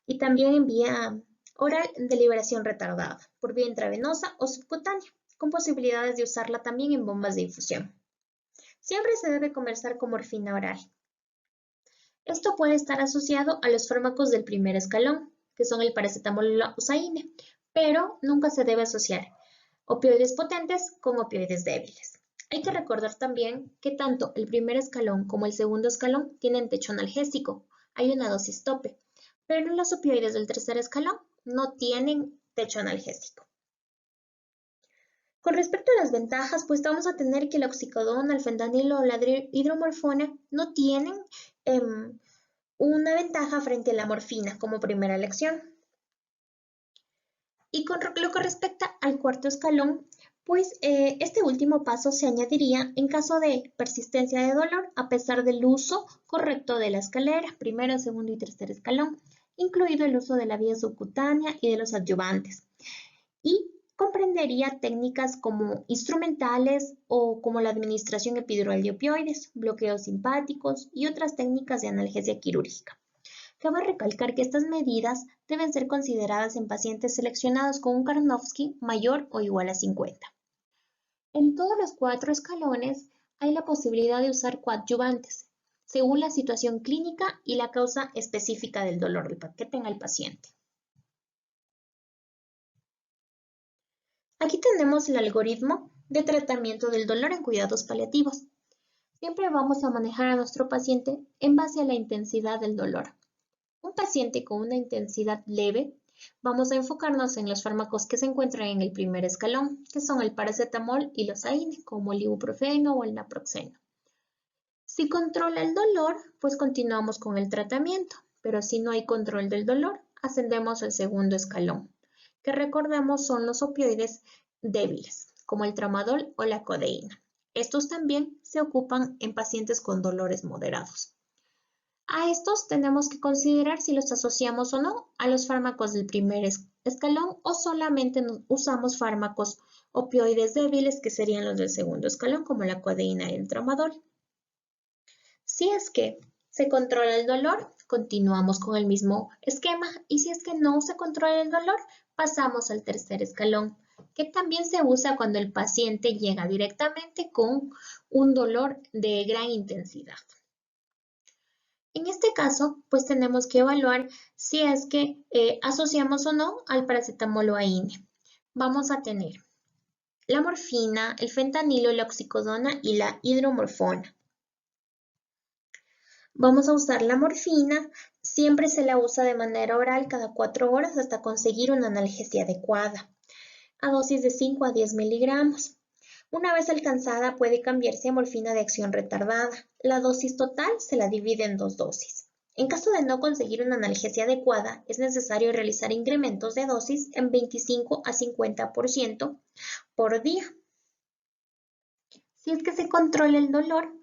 Y también en vía oral de liberación retardada, por vía intravenosa o subcutánea, con posibilidades de usarla también en bombas de infusión. Siempre se debe comenzar con morfina oral. Esto puede estar asociado a los fármacos del primer escalón, que son el paracetamol y la AINE, pero nunca se debe asociar opioides potentes con opioides débiles. Hay que recordar también que tanto el primer escalón como el segundo escalón tienen techo analgésico, hay una dosis tope, pero los opioides del tercer escalón no tienen techo analgésico. Con respecto a las ventajas, pues vamos a tener que la oxicodona, el fentanilo o la hidromorfona no tienen una ventaja frente a la morfina como primera elección. Y con lo que respecta al cuarto escalón, pues este último paso se añadiría en caso de persistencia de dolor a pesar del uso correcto de la escalera, primero, segundo y tercer escalón, incluido el uso de la vía subcutánea y de los adyuvantes. Y comprendería técnicas como instrumentales o como la administración epidural de opioides, bloqueos simpáticos y otras técnicas de analgesia quirúrgica. Cabe recalcar que estas medidas deben ser consideradas en pacientes seleccionados con un Karnofsky mayor o igual a 50. En todos los 4 escalones hay la posibilidad de usar coadyuvantes, según la situación clínica y la causa específica del dolor que tenga el paciente. Aquí tenemos el algoritmo de tratamiento del dolor en cuidados paliativos. Siempre vamos a manejar a nuestro paciente en base a la intensidad del dolor. Un paciente con una intensidad leve, vamos a enfocarnos en los fármacos que se encuentran en el primer escalón, que son el paracetamol y los AINE, como el ibuprofeno o el naproxeno. Si controla el dolor, pues continuamos con el tratamiento, pero si no hay control del dolor, ascendemos al segundo escalón, que recordemos son los opioides débiles, como el tramadol o la codeína. Estos también se ocupan en pacientes con dolores moderados. A estos tenemos que considerar si los asociamos o no a los fármacos del primer escalón o solamente usamos fármacos opioides débiles que serían los del segundo escalón como la codeína y el tramadol. Si es que se controla el dolor, continuamos con el mismo esquema y si es que no se controla el dolor, pasamos al tercer escalón, que también se usa cuando el paciente llega directamente con un dolor de gran intensidad. En este caso, pues tenemos que evaluar si es que asociamos o no al paracetamol o AINE. Vamos a tener la morfina, el fentanilo, la oxicodona y la hidromorfona. Vamos a usar la morfina, siempre se la usa de manera oral cada 4 horas hasta conseguir una analgesia adecuada, a dosis de 5 a 10 miligramos. Una vez alcanzada puede cambiarse a morfina de acción retardada. La dosis total se la divide en 2 dosis. En caso de no conseguir una analgesia adecuada, es necesario realizar incrementos de dosis en 25 a 50% por día. Si es que se controla el dolor,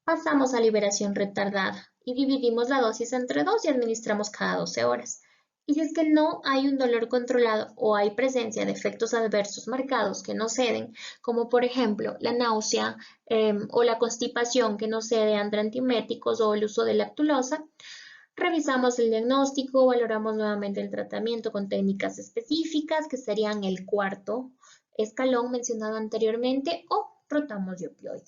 pasamos a liberación retardada y dividimos la dosis entre 2 y administramos cada 12 horas. Y si es que no hay un dolor controlado o hay presencia de efectos adversos marcados que no ceden, como por ejemplo la náusea o la constipación que no cede ante antieméticos o el uso de lactulosa, revisamos el diagnóstico, valoramos nuevamente el tratamiento con técnicas específicas, que serían el cuarto escalón mencionado anteriormente, o rotamos de opioide.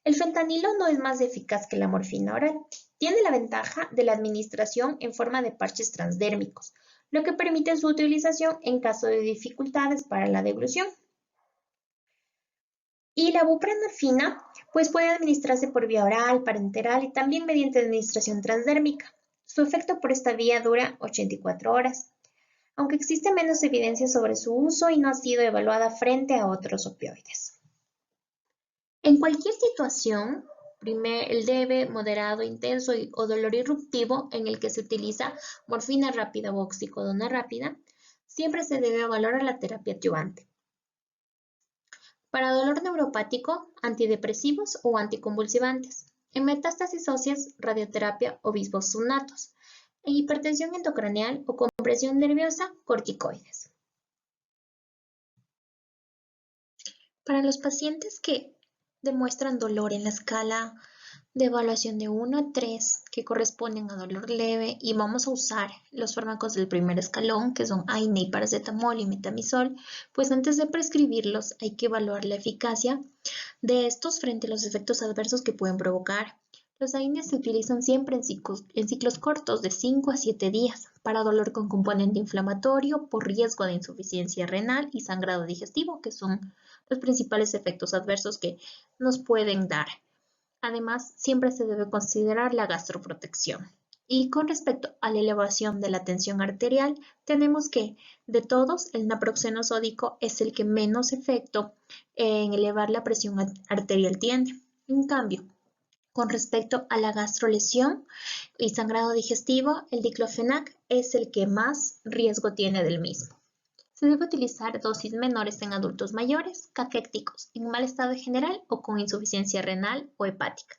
El fentanilo no es más eficaz que la morfina oral. Tiene la ventaja de la administración en forma de parches transdérmicos, lo que permite su utilización en caso de dificultades para la deglución. Y la buprenorfina pues puede administrarse por vía oral, parenteral y también mediante administración transdérmica. Su efecto por esta vía dura 84 horas, aunque existe menos evidencia sobre su uso y no ha sido evaluada frente a otros opioides. En cualquier situación, el leve, moderado, intenso o dolor irruptivo en el que se utiliza morfina rápida o oxicodona rápida, siempre se debe valorar la terapia adyuvante. Para dolor neuropático, antidepresivos o anticonvulsivantes. En metástasis óseas, radioterapia o bisfosfonatos. En hipertensión endocraneal o compresión nerviosa, corticoides. Para los pacientes que demuestran dolor en la escala de evaluación de 1 a 3, que corresponden a dolor leve, y vamos a usar los fármacos del primer escalón, que son AINE, paracetamol y metamizol, pues antes de prescribirlos hay que evaluar la eficacia de estos frente a los efectos adversos que pueden provocar. Los AINE se utilizan siempre en ciclos cortos de 5 a 7 días para dolor con componente inflamatorio por riesgo de insuficiencia renal y sangrado digestivo, que son los principales efectos adversos que nos pueden dar. Además, siempre se debe considerar la gastroprotección. Y con respecto a la elevación de la tensión arterial, tenemos que, de todos, el naproxeno sódico es el que menos efecto en elevar la presión arterial tiene. En cambio, con respecto a la gastrolesión y sangrado digestivo, el diclofenac es el que más riesgo tiene del mismo. Se debe utilizar dosis menores en adultos mayores, caquéticos, en mal estado general o con insuficiencia renal o hepática.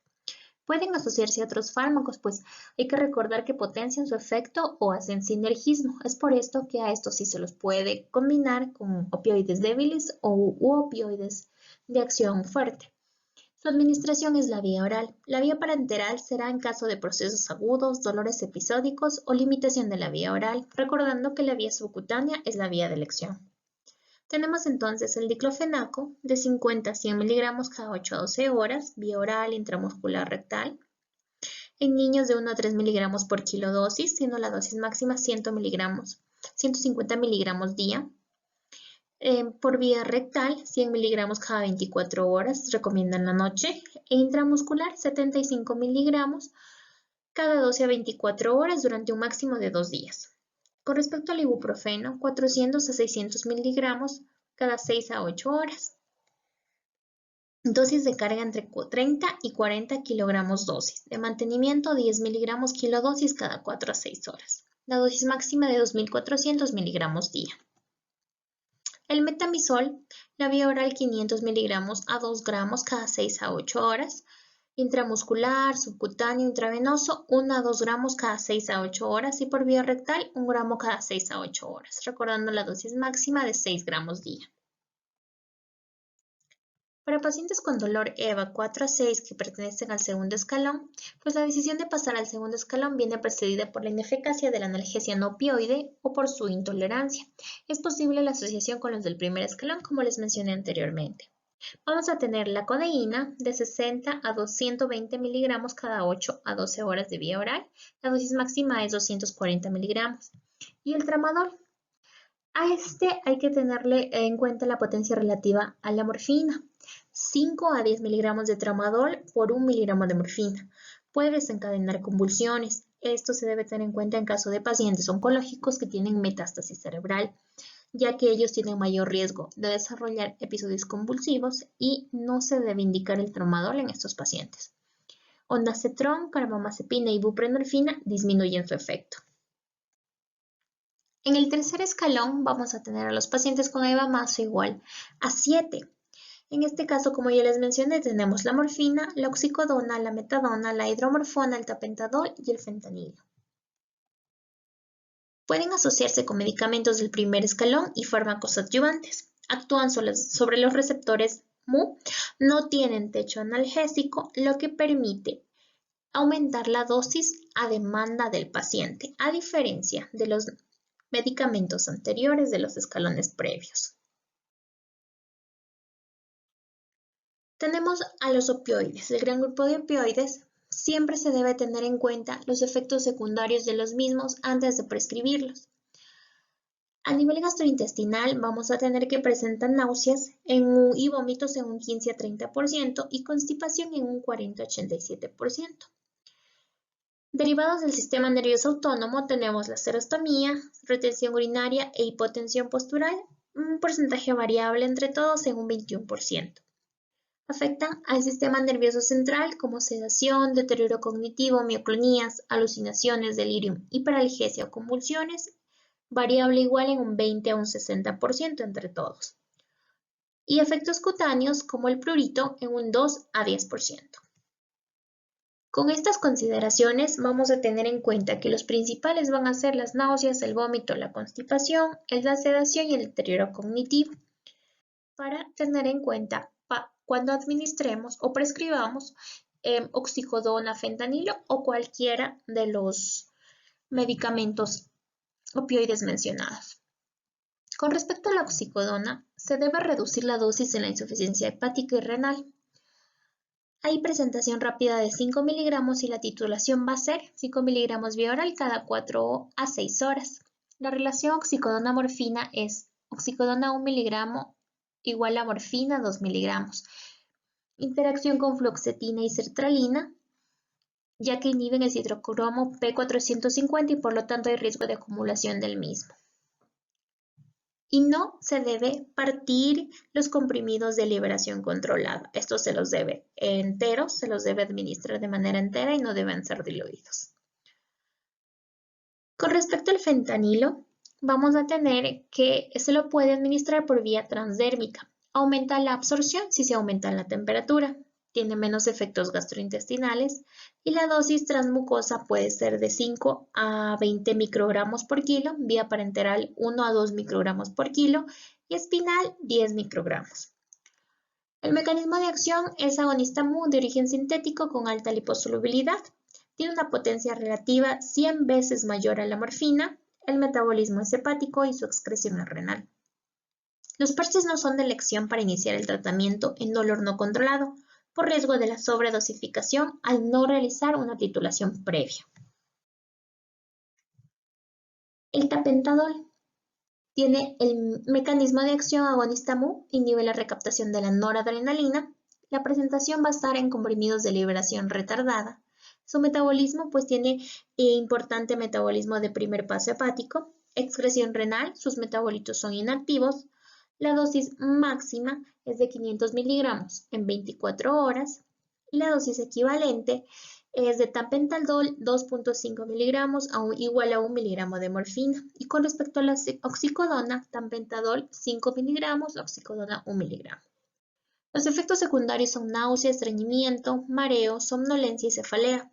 Pueden asociarse a otros fármacos, pues hay que recordar que potencian su efecto o hacen sinergismo. Es por esto que a estos sí se los puede combinar con opioides débiles u opioides de acción fuerte. Su administración es la vía oral. La vía parenteral será en caso de procesos agudos, dolores episódicos o limitación de la vía oral, recordando que la vía subcutánea es la vía de elección. Tenemos entonces el diclofenaco de 50 a 100 miligramos cada 8 a 12 horas, vía oral, intramuscular, rectal. En niños de 1 a 3 miligramos por kilodosis, siendo la dosis máxima 150 miligramos día. Por vía rectal, 100 miligramos cada 24 horas, recomiendan la noche, e intramuscular, 75 miligramos cada 12 a 24 horas durante un máximo de 2 días. Con respecto al ibuprofeno, 400 a 600 miligramos cada 6 a 8 horas. Dosis de carga entre 30 y 40 kilogramos dosis. De mantenimiento, 10 miligramos kilodosis cada 4 a 6 horas. La dosis máxima de 2.400 miligramos día. El metamizol, la vía oral 500 miligramos a 2 gramos cada 6 a 8 horas. Intramuscular, subcutáneo, intravenoso, 1 a 2 gramos cada 6 a 8 horas. Y por vía rectal, 1 gramo cada 6 a 8 horas, recordando la dosis máxima de 6 gramos día. Para pacientes con dolor EVA 4 a 6 que pertenecen al segundo escalón, pues la decisión de pasar al segundo escalón viene precedida por la ineficacia de la analgesia no opioide o por su intolerancia. Es posible la asociación con los del primer escalón, como les mencioné anteriormente. Vamos a tener la codeína de 60 a 220 miligramos cada 8 a 12 horas de vía oral. La dosis máxima es 240 miligramos. Y el tramadol. A este hay que tenerle en cuenta la potencia relativa a la morfina. 5 a 10 miligramos de tramadol por 1 miligramo de morfina. Puede desencadenar convulsiones. Esto se debe tener en cuenta en caso de pacientes oncológicos que tienen metástasis cerebral, ya que ellos tienen mayor riesgo de desarrollar episodios convulsivos y no se debe indicar el tramadol en estos pacientes. Ondansetron, carbamazepina y buprenorfina disminuyen su efecto. En el tercer escalón vamos a tener a los pacientes con EVA más o igual a 7. En este caso, como ya les mencioné, tenemos la morfina, la oxicodona, la metadona, la hidromorfona, el tapentadol y el fentanilo. Pueden asociarse con medicamentos del primer escalón y fármacos adyuvantes. Actúan sobre los receptores Mu, no tienen techo analgésico, lo que permite aumentar la dosis a demanda del paciente, a diferencia de los medicamentos anteriores de los escalones previos. Tenemos a los opioides. El gran grupo de opioides siempre se debe tener en cuenta los efectos secundarios de los mismos antes de prescribirlos. A nivel gastrointestinal vamos a tener que presentan náuseas y vómitos en un 15 a 30% y constipación en un 40 a 87%. Derivados del sistema nervioso autónomo tenemos la serostomía, retención urinaria e hipotensión postural, un porcentaje variable entre todos en un 21%. Afectan al sistema nervioso central como sedación, deterioro cognitivo, mioclonías, alucinaciones, delirium, hiperalgesia o convulsiones, variable igual en un 20 a un 60% entre todos. Y efectos cutáneos como el prurito en un 2 a 10%. Con estas consideraciones vamos a tener en cuenta que los principales van a ser las náuseas, el vómito, la constipación, la sedación y el deterioro cognitivo. Para tener en cuenta cuando administremos o prescribamos oxicodona, fentanilo o cualquiera de los medicamentos opioides mencionados. Con respecto a la oxicodona, se debe reducir la dosis en la insuficiencia hepática y renal. Hay presentación rápida de 5 miligramos y la titulación va a ser 5 miligramos vía oral cada 4 a 6 horas. La relación oxicodona-morfina es oxicodona 1 miligramo igual a morfina 2 miligramos. Interacción con fluoxetina y sertralina, ya que inhiben el citrocromo P450 y por lo tanto hay riesgo de acumulación del mismo. Y no se debe partir los comprimidos de liberación controlada. Estos se los debe enteros, se los debe administrar de manera entera y no deben ser diluidos. Con respecto al fentanilo, vamos a tener que se lo puede administrar por vía transdérmica. Aumenta la absorción si se aumenta la temperatura, tiene menos efectos gastrointestinales y la dosis transmucosa puede ser de 5 a 20 microgramos por kilo, vía parenteral 1 a 2 microgramos por kilo y espinal 10 microgramos. El mecanismo de acción es agonista Mu de origen sintético con alta liposolubilidad. Tiene una potencia relativa 100 veces mayor a la morfina, el metabolismo es hepático y su excreción es renal. Los parches no son de elección para iniciar el tratamiento en dolor no controlado, por riesgo de la sobredosificación al no realizar una titulación previa. El tapentadol tiene el mecanismo de acción agonista Mu, inhibe la recaptación de la noradrenalina. La presentación va a estar en comprimidos de liberación retardada. Su metabolismo pues tiene importante metabolismo de primer paso hepático, excreción renal, sus metabolitos son inactivos. La dosis máxima es de 500 miligramos en 24 horas y la dosis equivalente es de tapentadol 2.5 miligramos igual a 1 miligramo de morfina. Y con respecto a la oxicodona, tapentadol 5 miligramos, oxicodona 1 miligramo. Los efectos secundarios son náusea, estreñimiento, mareo, somnolencia y cefalea.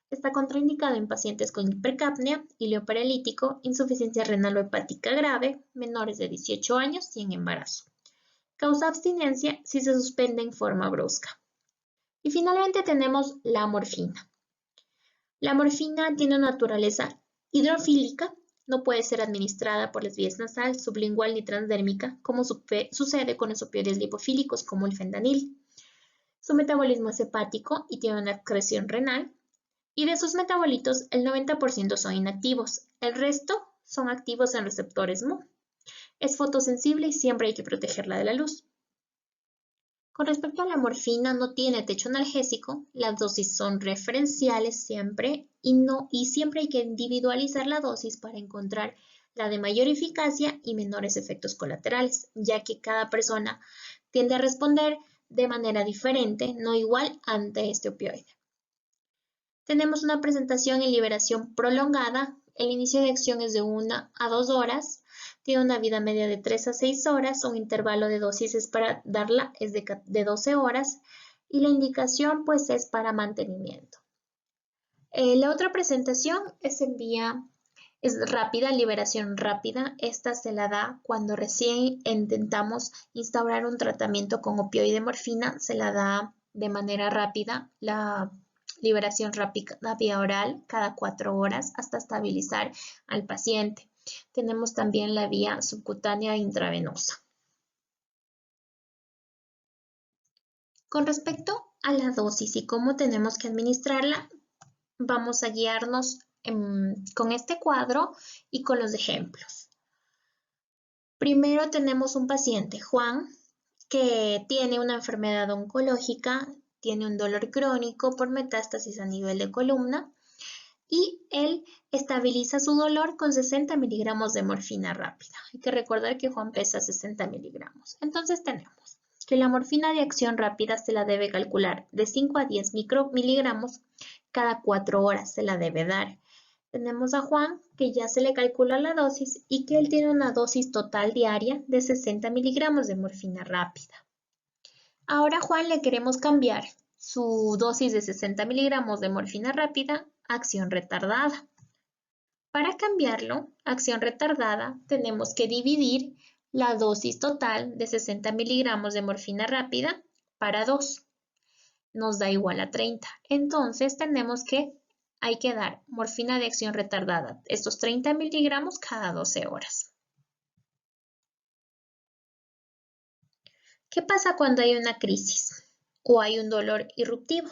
Está contraindicado en pacientes con hipercapnia, hileo paralítico, insuficiencia renal o hepática grave, menores de 18 años y en embarazo. Causa abstinencia si se suspende en forma brusca. Y finalmente tenemos la morfina. La morfina tiene una naturaleza hidrofílica, no puede ser administrada por las vías nasal, sublingual ni transdérmica, como sucede con los opioides lipofílicos como el fentanil. Su metabolismo es hepático y tiene una excreción renal. Y de sus metabolitos, el 90% son inactivos. El resto son activos en receptores Mu. Es fotosensible y siempre hay que protegerla de la luz. Con respecto a la morfina, no tiene techo analgésico. Las dosis son referenciales siempre y siempre hay que individualizar la dosis para encontrar la de mayor eficacia y menores efectos colaterales, ya que cada persona tiende a responder de manera diferente, no igual, ante este opioide. Tenemos una presentación en liberación prolongada. El inicio de acción es de 1 a 2 horas. Tiene una vida media de 3 a 6 horas. Un intervalo de dosis para darla es de 12 horas. Y la indicación pues es para mantenimiento. La otra presentación es en vía Es rápida, liberación rápida. Esta se la da cuando recién intentamos instaurar un tratamiento con opioide morfina. Se la da de manera rápida la liberación rápida vía oral cada 4 horas hasta estabilizar al paciente. Tenemos también la vía subcutánea intravenosa. Con respecto a la dosis y cómo tenemos que administrarla, vamos a guiarnos con este cuadro y con los ejemplos. Primero tenemos un paciente, Juan, que tiene una enfermedad oncológica, tiene un dolor crónico por metástasis a nivel de columna y él estabiliza su dolor con 60 miligramos de morfina rápida. Hay que recordar que Juan pesa 60 miligramos. Entonces tenemos que la morfina de acción rápida se la debe calcular de 5 a 10 miligramos cada 4 horas se la debe dar. Tenemos a Juan que ya se le calcula la dosis y que él tiene una dosis total diaria de 60 miligramos de morfina rápida. Ahora a Juan le queremos cambiar su dosis de 60 miligramos de morfina rápida a acción retardada. Para cambiarlo a acción retardada tenemos que dividir la dosis total de 60 miligramos de morfina rápida para 2. Nos da igual a 30. Entonces tenemos que hay que dar morfina de acción retardada, estos 30 miligramos cada 12 horas. ¿Qué pasa cuando hay una crisis o hay un dolor irruptivo?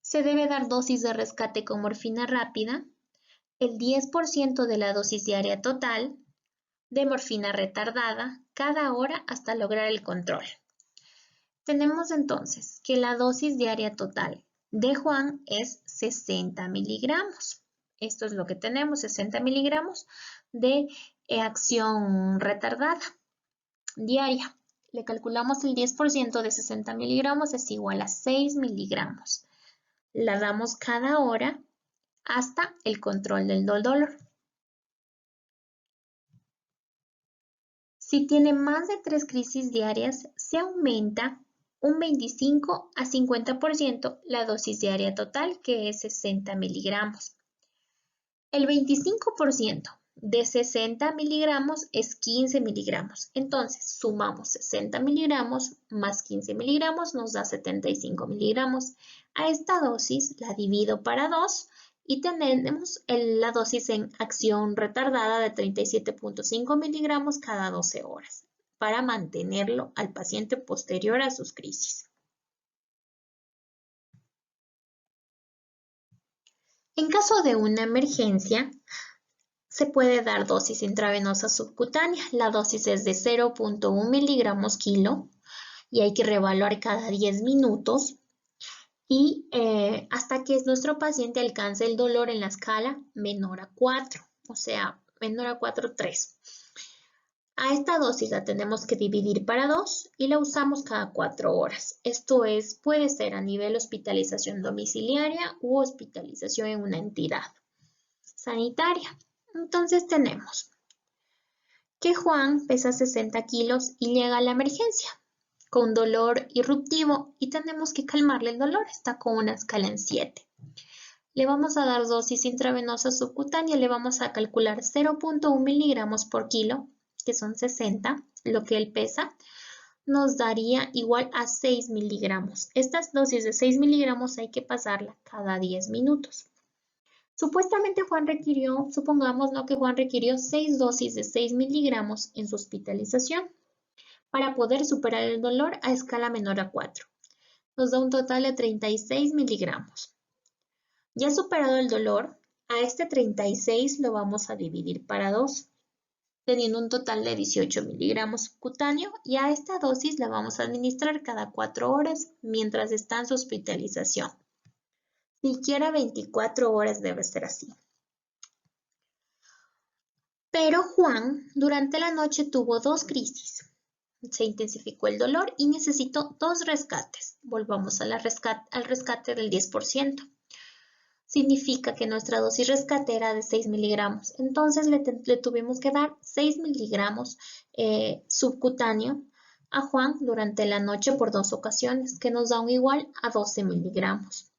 Se debe dar dosis de rescate con morfina rápida, el 10% de la dosis diaria total de morfina retardada cada hora hasta lograr el control. Tenemos entonces que la dosis diaria total de Juan es 60 miligramos. Esto es lo que tenemos, 60 miligramos de acción retardada diaria. Le calculamos el 10% de 60 miligramos es igual a 6 miligramos. La damos cada hora hasta el control del dolor. Si tiene más de 3 crisis diarias, se aumenta un 25 a 50% la dosis diaria total, que es 60 miligramos. El 25% de 60 miligramos es 15 miligramos. Entonces, sumamos 60 miligramos más 15 miligramos nos da 75 miligramos. A esta dosis la divido para 2 y tenemos la dosis en acción retardada de 37.5 miligramos cada 12 horas para mantenerlo al paciente posterior a sus crisis. En caso de una emergencia, se puede dar dosis intravenosa subcutánea. La dosis es de 0.1 miligramos kilo y hay que reevaluar cada 10 minutos y hasta que nuestro paciente alcance el dolor en la escala menor a 4, o sea, menor a 4,3. A esta dosis la tenemos que dividir para 2 y la usamos cada 4 horas. Esto puede ser a nivel hospitalización domiciliaria u hospitalización en una entidad sanitaria. Entonces tenemos que Juan pesa 60 kilos y llega a la emergencia con dolor irruptivo y tenemos que calmarle el dolor. Está con una escala en 7. Le vamos a dar dosis intravenosa subcutánea, le vamos a calcular 0.1 miligramos por kilo, que son 60, lo que él pesa, nos daría igual a 6 miligramos. Estas dosis de 6 miligramos hay que pasarla cada 10 minutos. Supuestamente supongamos que Juan requirió 6 dosis de 6 miligramos en su hospitalización para poder superar el dolor a escala menor a 4. Nos da un total de 36 miligramos. Ya superado el dolor, a este 36 lo vamos a dividir para 2, teniendo un total de 18 miligramos subcutáneo y a esta dosis la vamos a administrar cada 4 horas mientras está en su hospitalización. Siquiera 24 horas debe ser así. Pero Juan durante la noche tuvo 2 crisis. Se intensificó el dolor y necesitó 2 rescates. Volvamos al rescate del 10%. Significa que nuestra dosis rescate era de 6 miligramos. Entonces le tuvimos que dar 6 miligramos subcutáneo a Juan durante la noche por 2 ocasiones, que nos da un igual a 12 miligramos.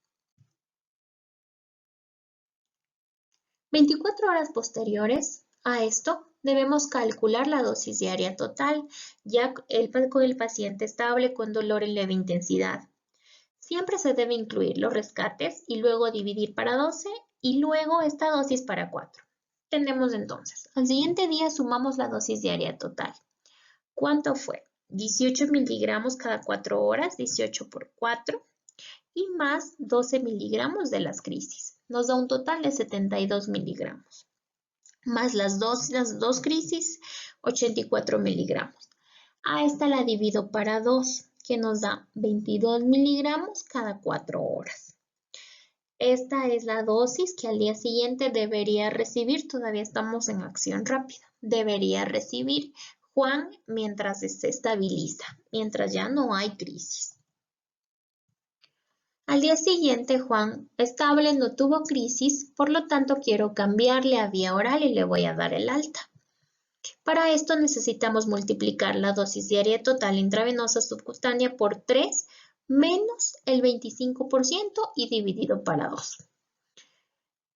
24 horas posteriores a esto, debemos calcular la dosis diaria total, ya con el paciente estable con dolor en leve intensidad. Siempre se debe incluir los rescates y luego dividir para 12 y luego esta dosis para 4. Tenemos entonces, al siguiente día sumamos la dosis diaria total. ¿Cuánto fue? 18 miligramos cada 4 horas, 18 por 4, y más 12 miligramos de las crisis. Nos da un total de 72 miligramos. Más las dos crisis, 84 miligramos. A esta la divido para 2, que nos da 22 miligramos cada 4 horas. Esta es la dosis que al día siguiente debería recibir, todavía estamos en acción rápida, debería recibir Juan mientras se estabiliza, mientras ya no hay crisis. Al día siguiente Juan estable, no tuvo crisis, por lo tanto quiero cambiarle a vía oral y le voy a dar el alta. Para esto necesitamos multiplicar la dosis diaria total intravenosa subcutánea por 3 menos el 25% y dividido para 2.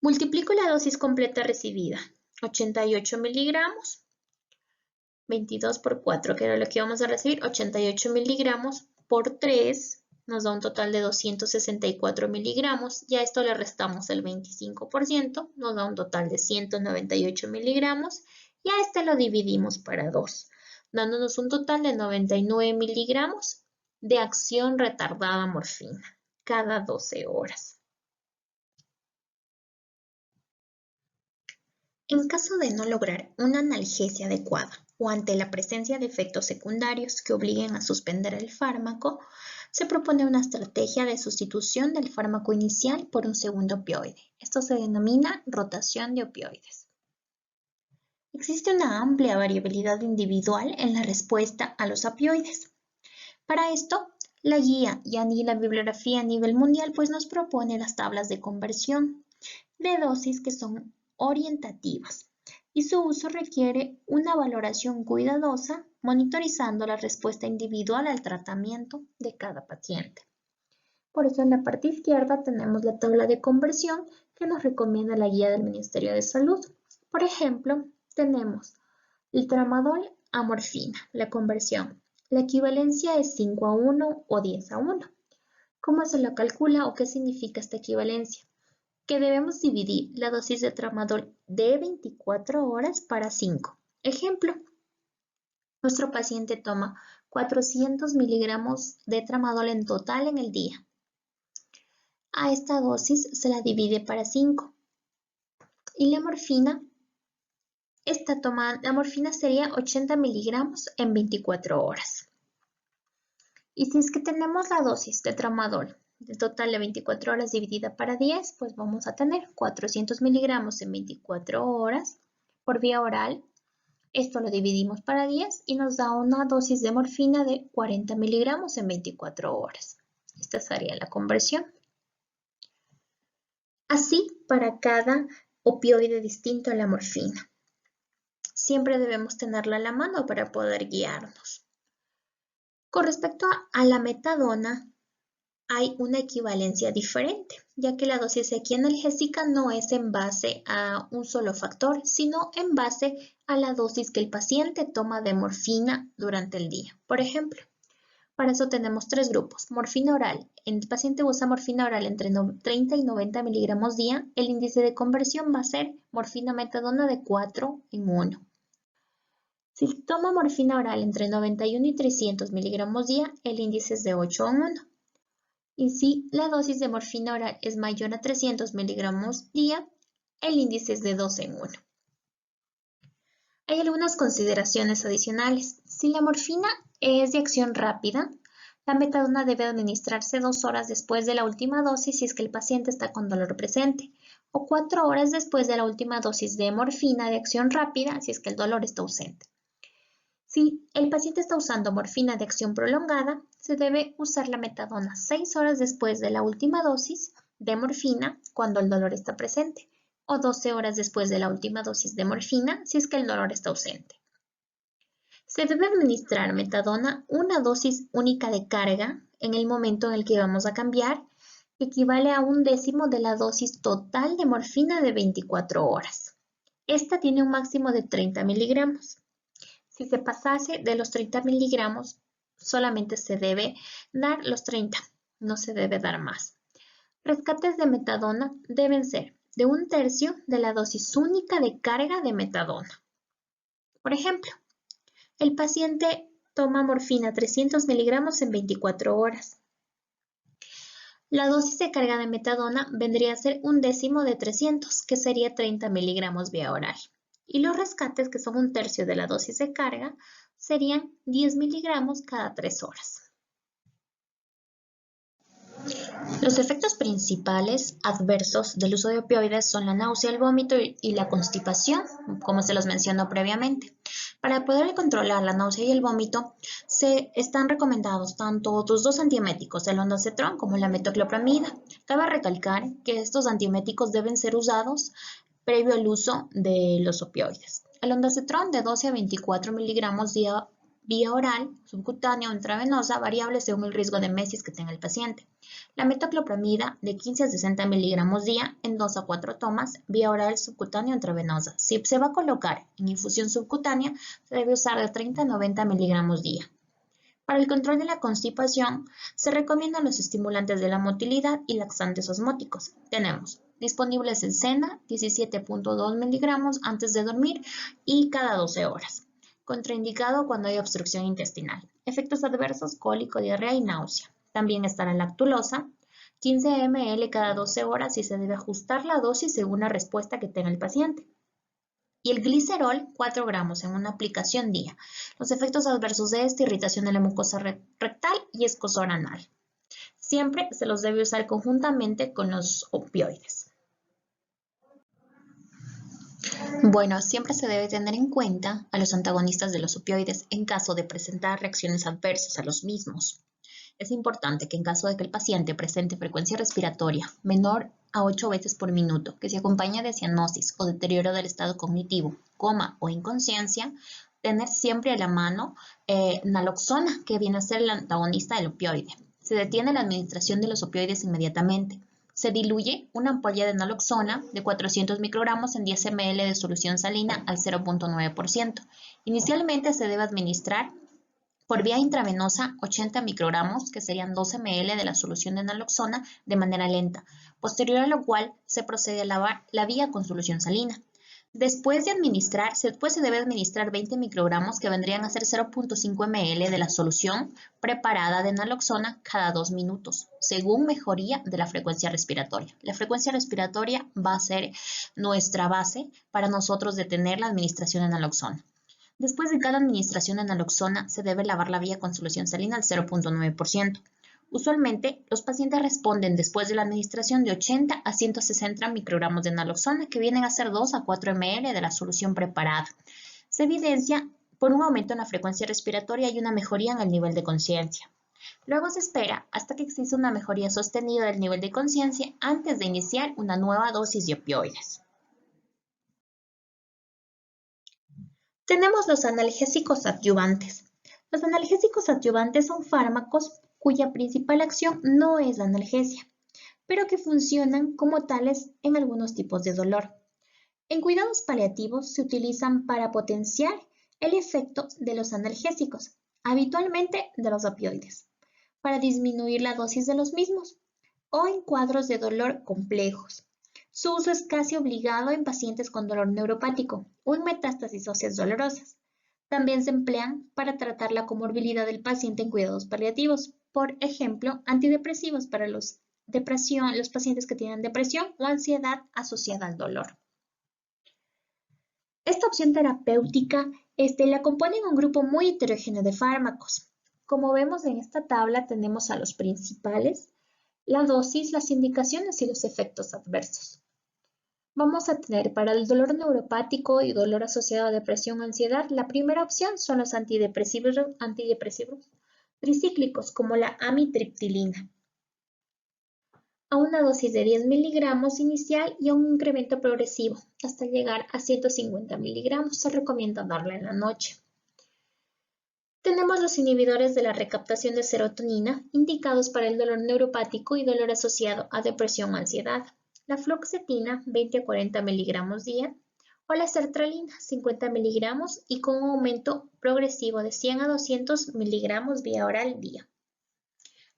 Multiplico la dosis completa recibida, 88 miligramos, 22 por 4, que era lo que íbamos a recibir, 88 miligramos por 3, nos da un total de 264 miligramos. Ya a esto le restamos el 25%, nos da un total de 198 miligramos. Y a este lo dividimos para 2, dándonos un total de 99 miligramos de acción retardada morfina cada 12 horas. En caso de no lograr una analgesia adecuada o ante la presencia de efectos secundarios que obliguen a suspender el fármaco, se propone una estrategia de sustitución del fármaco inicial por un segundo opioide. Esto se denomina rotación de opioides. Existe una amplia variabilidad individual en la respuesta a los opioides. Para esto, la guía y la bibliografía a nivel mundial nos propone las tablas de conversión de dosis que son orientativas y su uso requiere una valoración cuidadosa monitorizando la respuesta individual al tratamiento de cada paciente. Por eso en la parte izquierda tenemos la tabla de conversión que nos recomienda la guía del Ministerio de Salud. Por ejemplo, tenemos el tramadol a morfina, la conversión. La equivalencia es 5:1 o 10:1. ¿Cómo se la calcula o qué significa esta equivalencia? Que debemos dividir la dosis de tramadol de 24 horas para 5. Ejemplo, nuestro paciente toma 400 miligramos de tramadol en total en el día. A esta dosis se la divide para 5. Y la morfina sería 80 miligramos en 24 horas. Y si es que tenemos la dosis de tramadol de total de 24 horas dividida para 10, pues vamos a tener 400 miligramos en 24 horas por vía oral. Esto lo dividimos para 10 y nos da una dosis de morfina de 40 miligramos en 24 horas. Esta sería la conversión. Así para cada opioide distinto a la morfina. Siempre debemos tenerla a la mano para poder guiarnos. Con respecto a la metadona, hay una equivalencia diferente, ya que la dosis aquí analgésica no es en base a un solo factor, sino en base a la dosis que el paciente toma de morfina durante el día. Por ejemplo, para eso tenemos 3 grupos. Morfina oral. El paciente usa morfina oral entre 30 y 90 miligramos día. El índice de conversión va a ser morfina-metadona de 4:1. Si toma morfina oral entre 91 y 300 miligramos día, el índice es de 8:1. Y si la dosis de morfina oral es mayor a 300 miligramos día, el índice es de 2:1. Hay algunas consideraciones adicionales. Si la morfina es de acción rápida, la metadona debe administrarse 2 horas después de la última dosis si es que el paciente está con dolor presente, o 4 horas después de la última dosis de morfina de acción rápida si es que el dolor está ausente. Si el paciente está usando morfina de acción prolongada, se debe usar la metadona 6 horas después de la última dosis de morfina cuando el dolor está presente, o 12 horas después de la última dosis de morfina si es que el dolor está ausente. Se debe administrar metadona una dosis única de carga en el momento en el que vamos a cambiar que equivale a 1/10 de la dosis total de morfina de 24 horas. Esta tiene un máximo de 30 miligramos. Si se pasase de los 30 miligramos, solamente se debe dar los 30, no se debe dar más. Rescates de metadona deben ser de 1/3 de la dosis única de carga de metadona. Por ejemplo, el paciente toma morfina 300 miligramos en 24 horas. La dosis de carga de metadona vendría a ser 1/10 de 300, que sería 30 miligramos vía oral. Y los rescates, que son 1/3 de la dosis de carga, serían 10 miligramos cada 3 horas. Los efectos principales adversos del uso de opioides son la náusea, el vómito y la constipación, como se los mencionó previamente. Para poder controlar la náusea y el vómito, se están recomendados tanto los dos antieméticos, el ondansetron como la metoclopramida. Cabe recalcar que estos antieméticos deben ser usados previo al uso de los opioides. El ondansetron de 12 a 24 miligramos vía oral, subcutánea o intravenosa, variable según el riesgo de mesis que tenga el paciente. La metoclopramida de 15 a 60 miligramos día en 2 a 4 tomas, vía oral, subcutánea o intravenosa. Si se va a colocar en infusión subcutánea, se debe usar de 30 a 90 miligramos día. Para el control de la constipación, se recomiendan los estimulantes de la motilidad y laxantes osmóticos. Tenemos disponibles en Senna, 17.2 miligramos antes de dormir y cada 12 horas. Contraindicado cuando hay obstrucción intestinal. Efectos adversos, cólico, diarrea y náusea. También está la lactulosa, 15 ml cada 12 horas y se debe ajustar la dosis según la respuesta que tenga el paciente. Y el glicerol, 4 gramos en una aplicación día. Los efectos adversos de esta, irritación de la mucosa rectal y escozor anal. Siempre se los debe usar conjuntamente con los opioides. Bueno, siempre se debe tener en cuenta a los antagonistas de los opioides en caso de presentar reacciones adversas a los mismos. Es importante que en caso de que el paciente presente frecuencia respiratoria menor a 8 veces por minuto, que se acompañe de cianosis o deterioro del estado cognitivo, coma o inconsciencia, tener siempre a la mano naloxona, que viene a ser el antagonista del opioide. Se detiene la administración de los opioides inmediatamente. Se diluye una ampolla de naloxona de 400 microgramos en 10 ml de solución salina al 0.9%. Inicialmente se debe administrar por vía intravenosa 80 microgramos, que serían 12 ml de la solución de naloxona, de manera lenta, posterior a lo cual se procede a lavar la vía con solución salina. Después se debe administrar 20 microgramos, que vendrían a ser 0.5 ml de la solución preparada de naloxona cada 2 minutos, según mejoría de la frecuencia respiratoria. La frecuencia respiratoria va a ser nuestra base para nosotros detener la administración de naloxona. Después de cada administración de naloxona, se debe lavar la vía con solución salina al 0.9%. Usualmente, los pacientes responden después de la administración de 80 a 160 microgramos de naloxona, que vienen a ser 2 a 4 ml de la solución preparada. Se evidencia por un aumento en la frecuencia respiratoria y una mejoría en el nivel de conciencia. Luego se espera hasta que exista una mejoría sostenida del nivel de conciencia antes de iniciar una nueva dosis de opioides. Tenemos los analgésicos adyuvantes. Los analgésicos adyuvantes son fármacos cuya principal acción no es la analgesia, pero que funcionan como tales en algunos tipos de dolor. En cuidados paliativos se utilizan para potenciar el efecto de los analgésicos, habitualmente de los opioides, para disminuir la dosis de los mismos, o en cuadros de dolor complejos. Su uso es casi obligado en pacientes con dolor neuropático o en metástasis óseas dolorosas. También se emplean para tratar la comorbilidad del paciente en cuidados paliativos, por ejemplo, antidepresivos para los pacientes que tienen depresión o ansiedad asociada al dolor. Esta opción terapéutica la componen un grupo muy heterogéneo de fármacos. Como vemos en esta tabla, tenemos a los principales, la dosis, las indicaciones y los efectos adversos. Vamos a tener para el dolor neuropático y dolor asociado a depresión o ansiedad, la primera opción son los antidepresivos tricíclicos, como la amitriptilina, a una dosis de 10 miligramos inicial y a un incremento progresivo hasta llegar a 150 miligramos. Se recomienda darla en la noche. Tenemos los inhibidores de la recaptación de serotonina, indicados para el dolor neuropático y dolor asociado a depresión o ansiedad. La fluoxetina, 20 a 40 miligramos día, o la sertralina, 50 miligramos y con un aumento progresivo de 100 a 200 miligramos vía oral día.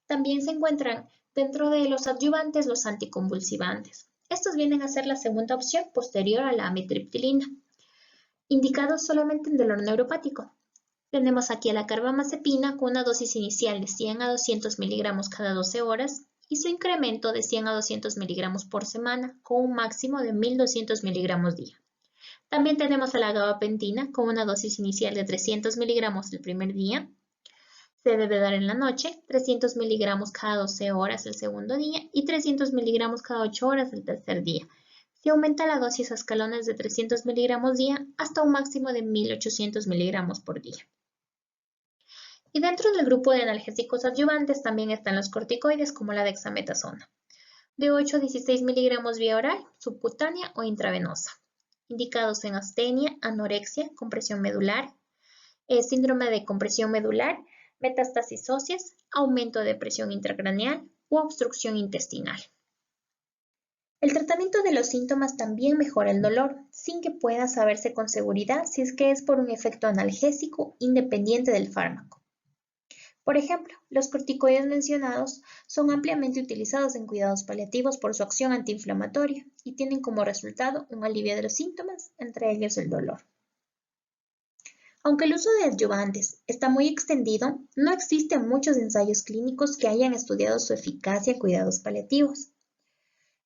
También se encuentran dentro de los adyuvantes los anticonvulsivantes. Estos vienen a ser la segunda opción posterior a la amitriptilina, indicados solamente en dolor neuropático. Tenemos aquí a la carbamazepina con una dosis inicial de 100 a 200 miligramos cada 12 horas y su incremento de 100 a 200 miligramos por semana con un máximo de 1200 miligramos día. También tenemos a la gabapentina con una dosis inicial de 300 miligramos el primer día. Se debe dar en la noche, 300 miligramos cada 12 horas el segundo día y 300 miligramos cada 8 horas el tercer día. Se aumenta la dosis a escalones de 300 miligramos día hasta un máximo de 1800 miligramos por día. Y dentro del grupo de analgésicos adyuvantes también están los corticoides como la dexametasona, de 8 a 16 miligramos vía oral, subcutánea o intravenosa, indicados en astenia, anorexia, compresión medular, síndrome de compresión medular, metástasis óseas, aumento de presión intracraneal u obstrucción intestinal. El tratamiento de los síntomas también mejora el dolor, sin que pueda saberse con seguridad si es que es por un efecto analgésico independiente del fármaco. Por ejemplo, los corticoides mencionados son ampliamente utilizados en cuidados paliativos por su acción antiinflamatoria y tienen como resultado un alivio de los síntomas, entre ellos el dolor. Aunque el uso de adyuvantes está muy extendido, no existen muchos ensayos clínicos que hayan estudiado su eficacia en cuidados paliativos.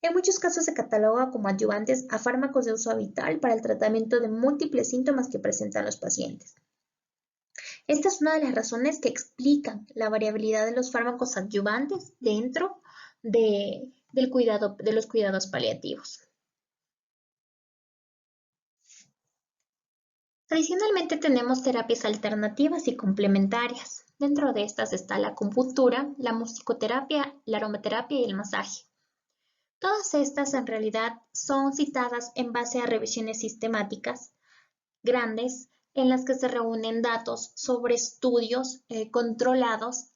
En muchos casos se cataloga como adyuvantes a fármacos de uso habitual para el tratamiento de múltiples síntomas que presentan los pacientes. Esta es una de las razones que explican la variabilidad de los fármacos adyuvantes dentro de los cuidados paliativos. Tradicionalmente tenemos terapias alternativas y complementarias. Dentro de estas está la acupuntura, la musicoterapia, la aromaterapia y el masaje. Todas estas en realidad son citadas en base a revisiones sistemáticas grandes en las que se reúnen datos sobre estudios controlados,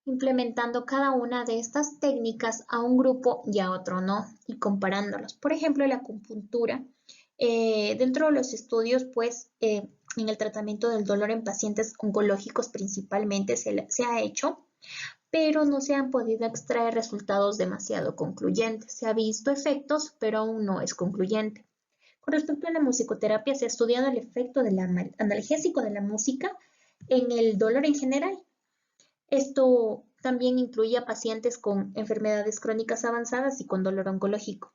implementando cada una de estas técnicas a un grupo y a otro no, y comparándolos. Por ejemplo, la acupuntura, dentro de los estudios, pues, en el tratamiento del dolor en pacientes oncológicos principalmente se ha hecho, pero no se han podido extraer resultados demasiado concluyentes. Se ha visto efectos, pero aún no es concluyente. Con respecto a la musicoterapia, se ha estudiado el efecto del analgésico de la música en el dolor en general. Esto también incluye a pacientes con enfermedades crónicas avanzadas y con dolor oncológico.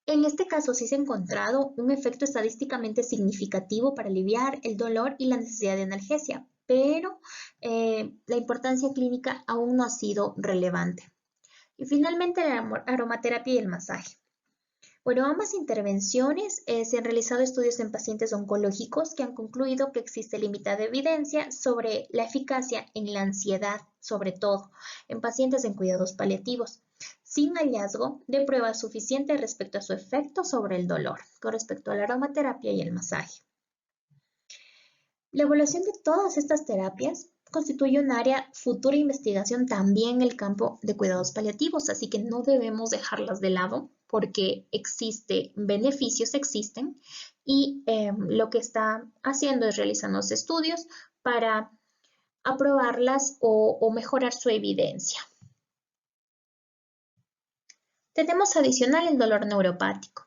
En este caso sí se ha encontrado un efecto estadísticamente significativo para aliviar el dolor y la necesidad de analgesia, pero la importancia clínica aún no ha sido relevante. Y finalmente la aromaterapia y el masaje. Bueno, ambas intervenciones se han realizado estudios en pacientes oncológicos que han concluido que existe limitada evidencia sobre la eficacia en la ansiedad, sobre todo en pacientes en cuidados paliativos, sin hallazgo de pruebas suficientes respecto a su efecto sobre el dolor, con respecto a la aromaterapia y el masaje. La evaluación de todas estas terapias constituye un área futura investigación también en el campo de cuidados paliativos, así que no debemos dejarlas de lado porque beneficios existen y lo que está haciendo es realizando los estudios para aprobarlas o mejorar su evidencia. Tenemos adicional el dolor neuropático.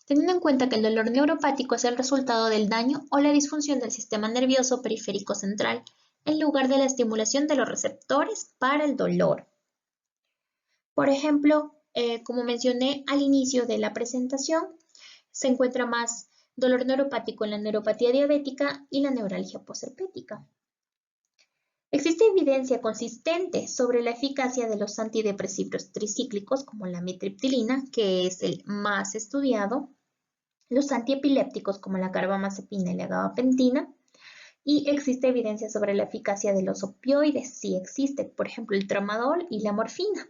Teniendo en cuenta que el dolor neuropático es el resultado del daño o la disfunción del sistema nervioso periférico central, en lugar de la estimulación de los receptores para el dolor. Por ejemplo, como mencioné al inicio de la presentación, se encuentra más dolor neuropático en la neuropatía diabética y la neuralgia posherpética. Existe evidencia consistente sobre la eficacia de los antidepresivos tricíclicos como la amitriptilina, que es el más estudiado, los antiepilépticos como la carbamazepina y la gabapentina, y existe evidencia sobre la eficacia de los opioides, sí existe, por ejemplo, el tramadol y la morfina,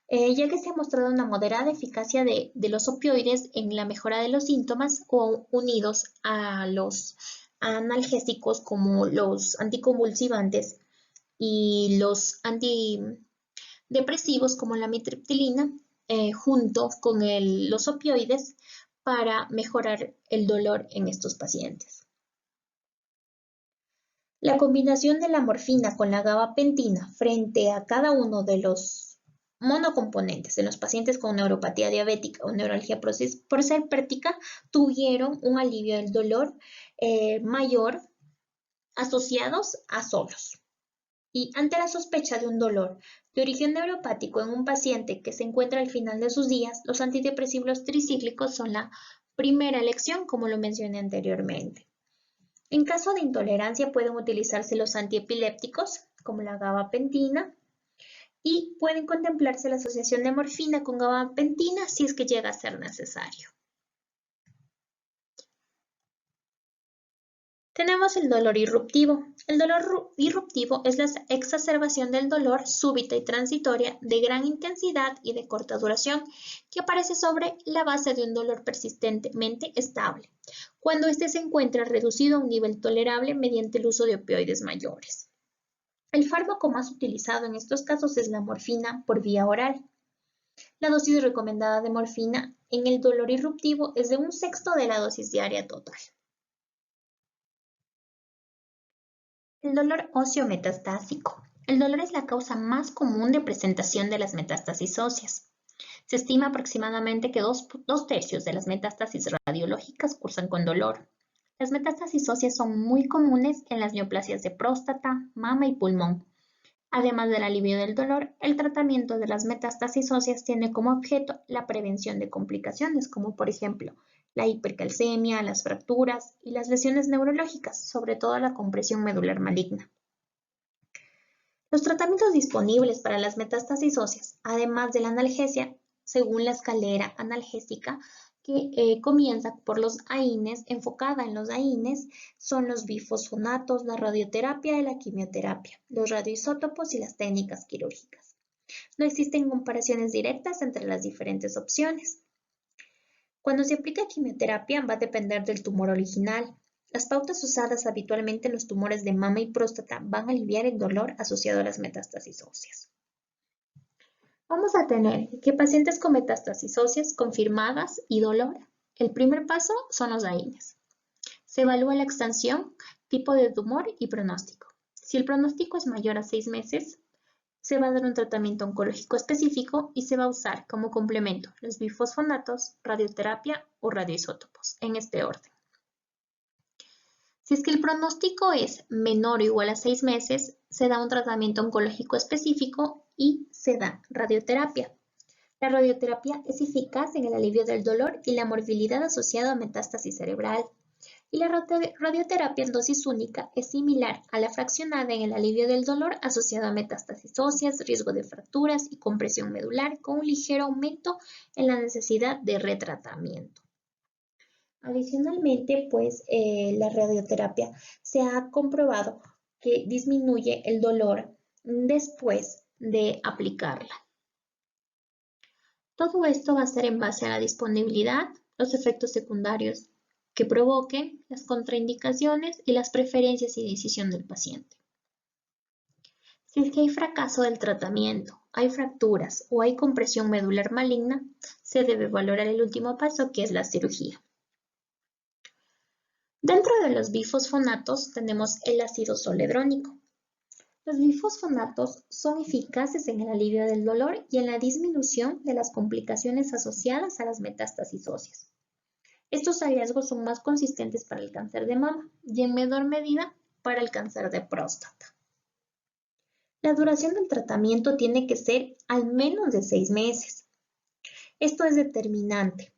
ya que se ha mostrado una moderada eficacia de los opioides en la mejora de los síntomas o unidos a analgésicos como los anticonvulsivantes y los antidepresivos como la amitriptilina, junto con los opioides para mejorar el dolor en estos pacientes. La combinación de la morfina con la gabapentina frente a cada uno de los monocomponentes en los pacientes con neuropatía diabética o neuralgia proséptica tuvieron un alivio del dolor mayor asociados a solos. Y ante la sospecha de un dolor de origen neuropático en un paciente que se encuentra al final de sus días, los antidepresivos tricíclicos son la primera elección, como lo mencioné anteriormente. En caso de intolerancia pueden utilizarse los antiepilépticos, como la gabapentina, y pueden contemplarse la asociación de morfina con gabapentina si es que llega a ser necesario. Tenemos el dolor irruptivo. El dolor irruptivo es la exacerbación del dolor súbita y transitoria de gran intensidad y de corta duración que aparece sobre la base de un dolor persistentemente estable, cuando éste se encuentra reducido a un nivel tolerable mediante el uso de opioides mayores. El fármaco más utilizado en estos casos es la morfina por vía oral. La dosis recomendada de morfina en el dolor irruptivo es de 1/6 de la dosis diaria total. El dolor óseo metastásico. El dolor es la causa más común de presentación de las metástasis óseas. Se estima aproximadamente que dos tercios de las metástasis radiológicas cursan con dolor. Las metástasis óseas son muy comunes en las neoplasias de próstata, mama y pulmón. Además del alivio del dolor, el tratamiento de las metástasis óseas tiene como objeto la prevención de complicaciones, como por ejemplo la hipercalcemia, las fracturas y las lesiones neurológicas, sobre todo la compresión medular maligna. Los tratamientos disponibles para las metástasis óseas, además de la analgesia, según la escalera analgésica, que comienza por los AINES, enfocada en los AINES, son los bifosfonatos, la radioterapia y la quimioterapia, los radioisótopos y las técnicas quirúrgicas. No existen comparaciones directas entre las diferentes opciones. Cuando se aplica quimioterapia va a depender del tumor original. Las pautas usadas habitualmente en los tumores de mama y próstata van a aliviar el dolor asociado a las metástasis óseas. Vamos a tener que pacientes con metástasis óseas confirmadas y dolor. El primer paso son los AINES. Se evalúa la extensión, tipo de tumor y pronóstico. Si el pronóstico es mayor a 6 meses, se va a dar un tratamiento oncológico específico y se va a usar como complemento los bifosfonatos, radioterapia o radioisótopos, en este orden. Si es que el pronóstico es menor o igual a 6 meses, se da un tratamiento oncológico específico y se da radioterapia. La radioterapia es eficaz en el alivio del dolor y la morbilidad asociada a metástasis cerebral. Y la radioterapia en dosis única es similar a la fraccionada en el alivio del dolor asociado a metástasis óseas, riesgo de fracturas y compresión medular, con un ligero aumento en la necesidad de retratamiento. Adicionalmente, la radioterapia se ha comprobado que disminuye el dolor después de aplicarla. Todo esto va a ser en base a la disponibilidad, los efectos secundarios que provoquen, las contraindicaciones y las preferencias y decisión del paciente. Si es que hay fracaso del tratamiento, hay fracturas o hay compresión medular maligna, se debe valorar el último paso, que es la cirugía. Dentro de los bifosfonatos tenemos el ácido zoledrónico. Los bifosfonatos son eficaces en el alivio del dolor y en la disminución de las complicaciones asociadas a las metástasis óseas. Estos hallazgos son más consistentes para el cáncer de mama y en menor medida para el cáncer de próstata. La duración del tratamiento tiene que ser al menos de 6 meses. Esto es determinante,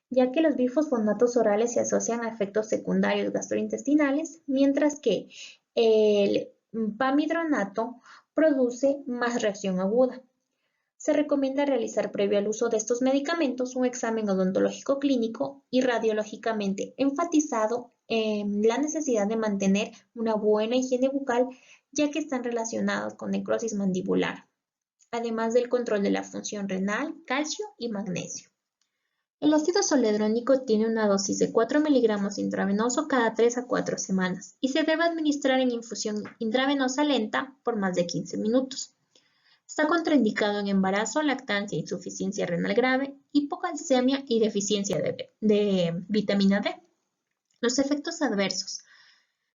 ya que los bifosfonatos orales se asocian a efectos secundarios gastrointestinales, mientras que el pamidronato produce más reacción aguda. Se recomienda realizar previo al uso de estos medicamentos un examen odontológico clínico y radiológicamente enfatizado en la necesidad de mantener una buena higiene bucal, ya que están relacionados con necrosis mandibular, además del control de la función renal, calcio y magnesio. El ácido zoledrónico tiene una dosis de 4 miligramos intravenoso cada 3 a 4 semanas y se debe administrar en infusión intravenosa lenta por más de 15 minutos. Está contraindicado en embarazo, lactancia, insuficiencia renal grave, hipocalcemia y deficiencia de vitamina D. Los efectos adversos: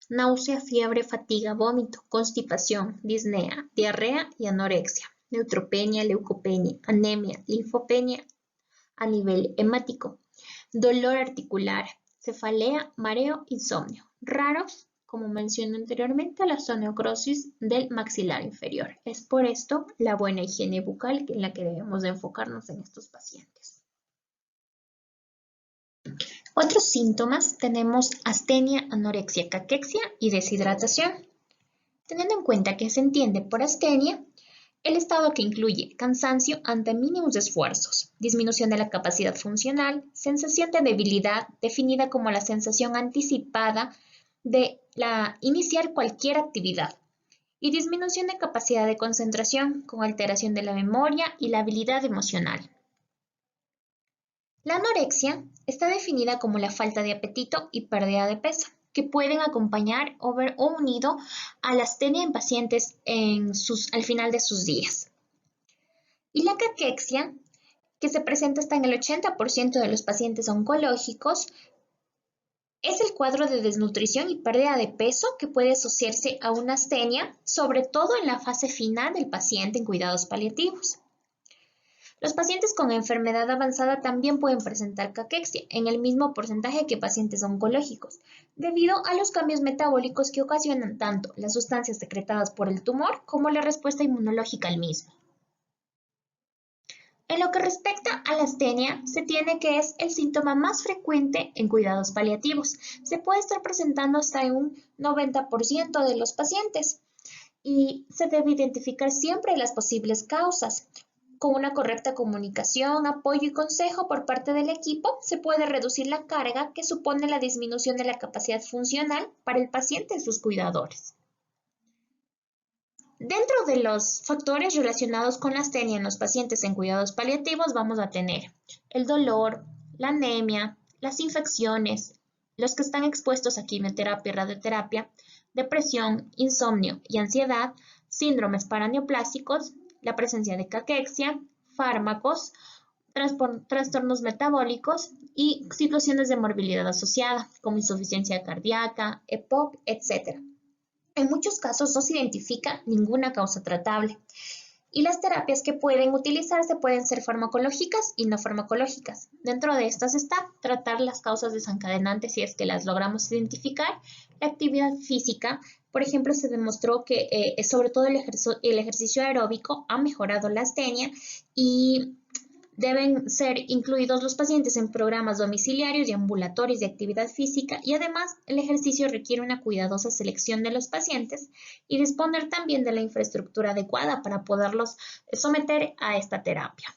náusea, fiebre, fatiga, vómito, constipación, disnea, diarrea y anorexia, neutropenia, leucopenia, anemia, linfopenia a nivel hemático, dolor articular, cefalea, mareo, insomnio. Raros, como mencioné anteriormente, la osteonecrosis del maxilar inferior. Es por esto la buena higiene bucal en la que debemos de enfocarnos en estos pacientes. Otros síntomas tenemos astenia, anorexia, caquexia y deshidratación. Teniendo en cuenta que se entiende por astenia el estado que incluye cansancio ante mínimos esfuerzos, disminución de la capacidad funcional, sensación de debilidad definida como la sensación anticipada de iniciar cualquier actividad y disminución de capacidad de concentración con alteración de la memoria y la habilidad emocional. La anorexia está definida como la falta de apetito y pérdida de peso, que pueden acompañar o unido a la astenia en pacientes al final de sus días. Y la caquexia, que se presenta hasta en el 80% de los pacientes oncológicos, es el cuadro de desnutrición y pérdida de peso que puede asociarse a una astenia, sobre todo en la fase final del paciente en cuidados paliativos. Los pacientes con enfermedad avanzada también pueden presentar caquexia en el mismo porcentaje que pacientes oncológicos, debido a los cambios metabólicos que ocasionan tanto las sustancias secretadas por el tumor como la respuesta inmunológica al mismo. En lo que respecta a la astenia, se tiene que es el síntoma más frecuente en cuidados paliativos. Se puede estar presentando hasta en un 90% de los pacientes y se debe identificar siempre las posibles causas. Con una correcta comunicación, apoyo y consejo por parte del equipo, se puede reducir la carga que supone la disminución de la capacidad funcional para el paciente y sus cuidadores. Dentro de los factores relacionados con la astenia en los pacientes en cuidados paliativos vamos a tener el dolor, la anemia, las infecciones, los que están expuestos a quimioterapia y radioterapia, depresión, insomnio y ansiedad, síndromes paraneoplásicos, la presencia de caquexia, fármacos, trastornos metabólicos y situaciones de morbilidad asociada, como insuficiencia cardíaca, EPOC, etc. En muchos casos no se identifica ninguna causa tratable y las terapias que pueden utilizarse pueden ser farmacológicas y no farmacológicas. Dentro de estas está tratar las causas desencadenantes si es que las logramos identificar, la actividad física. Por ejemplo, se demostró que sobre todo el ejercicio aeróbico ha mejorado la astenia y deben ser incluidos los pacientes en programas domiciliarios y ambulatorios de actividad física y además el ejercicio requiere una cuidadosa selección de los pacientes y disponer también de la infraestructura adecuada para poderlos someter a esta terapia.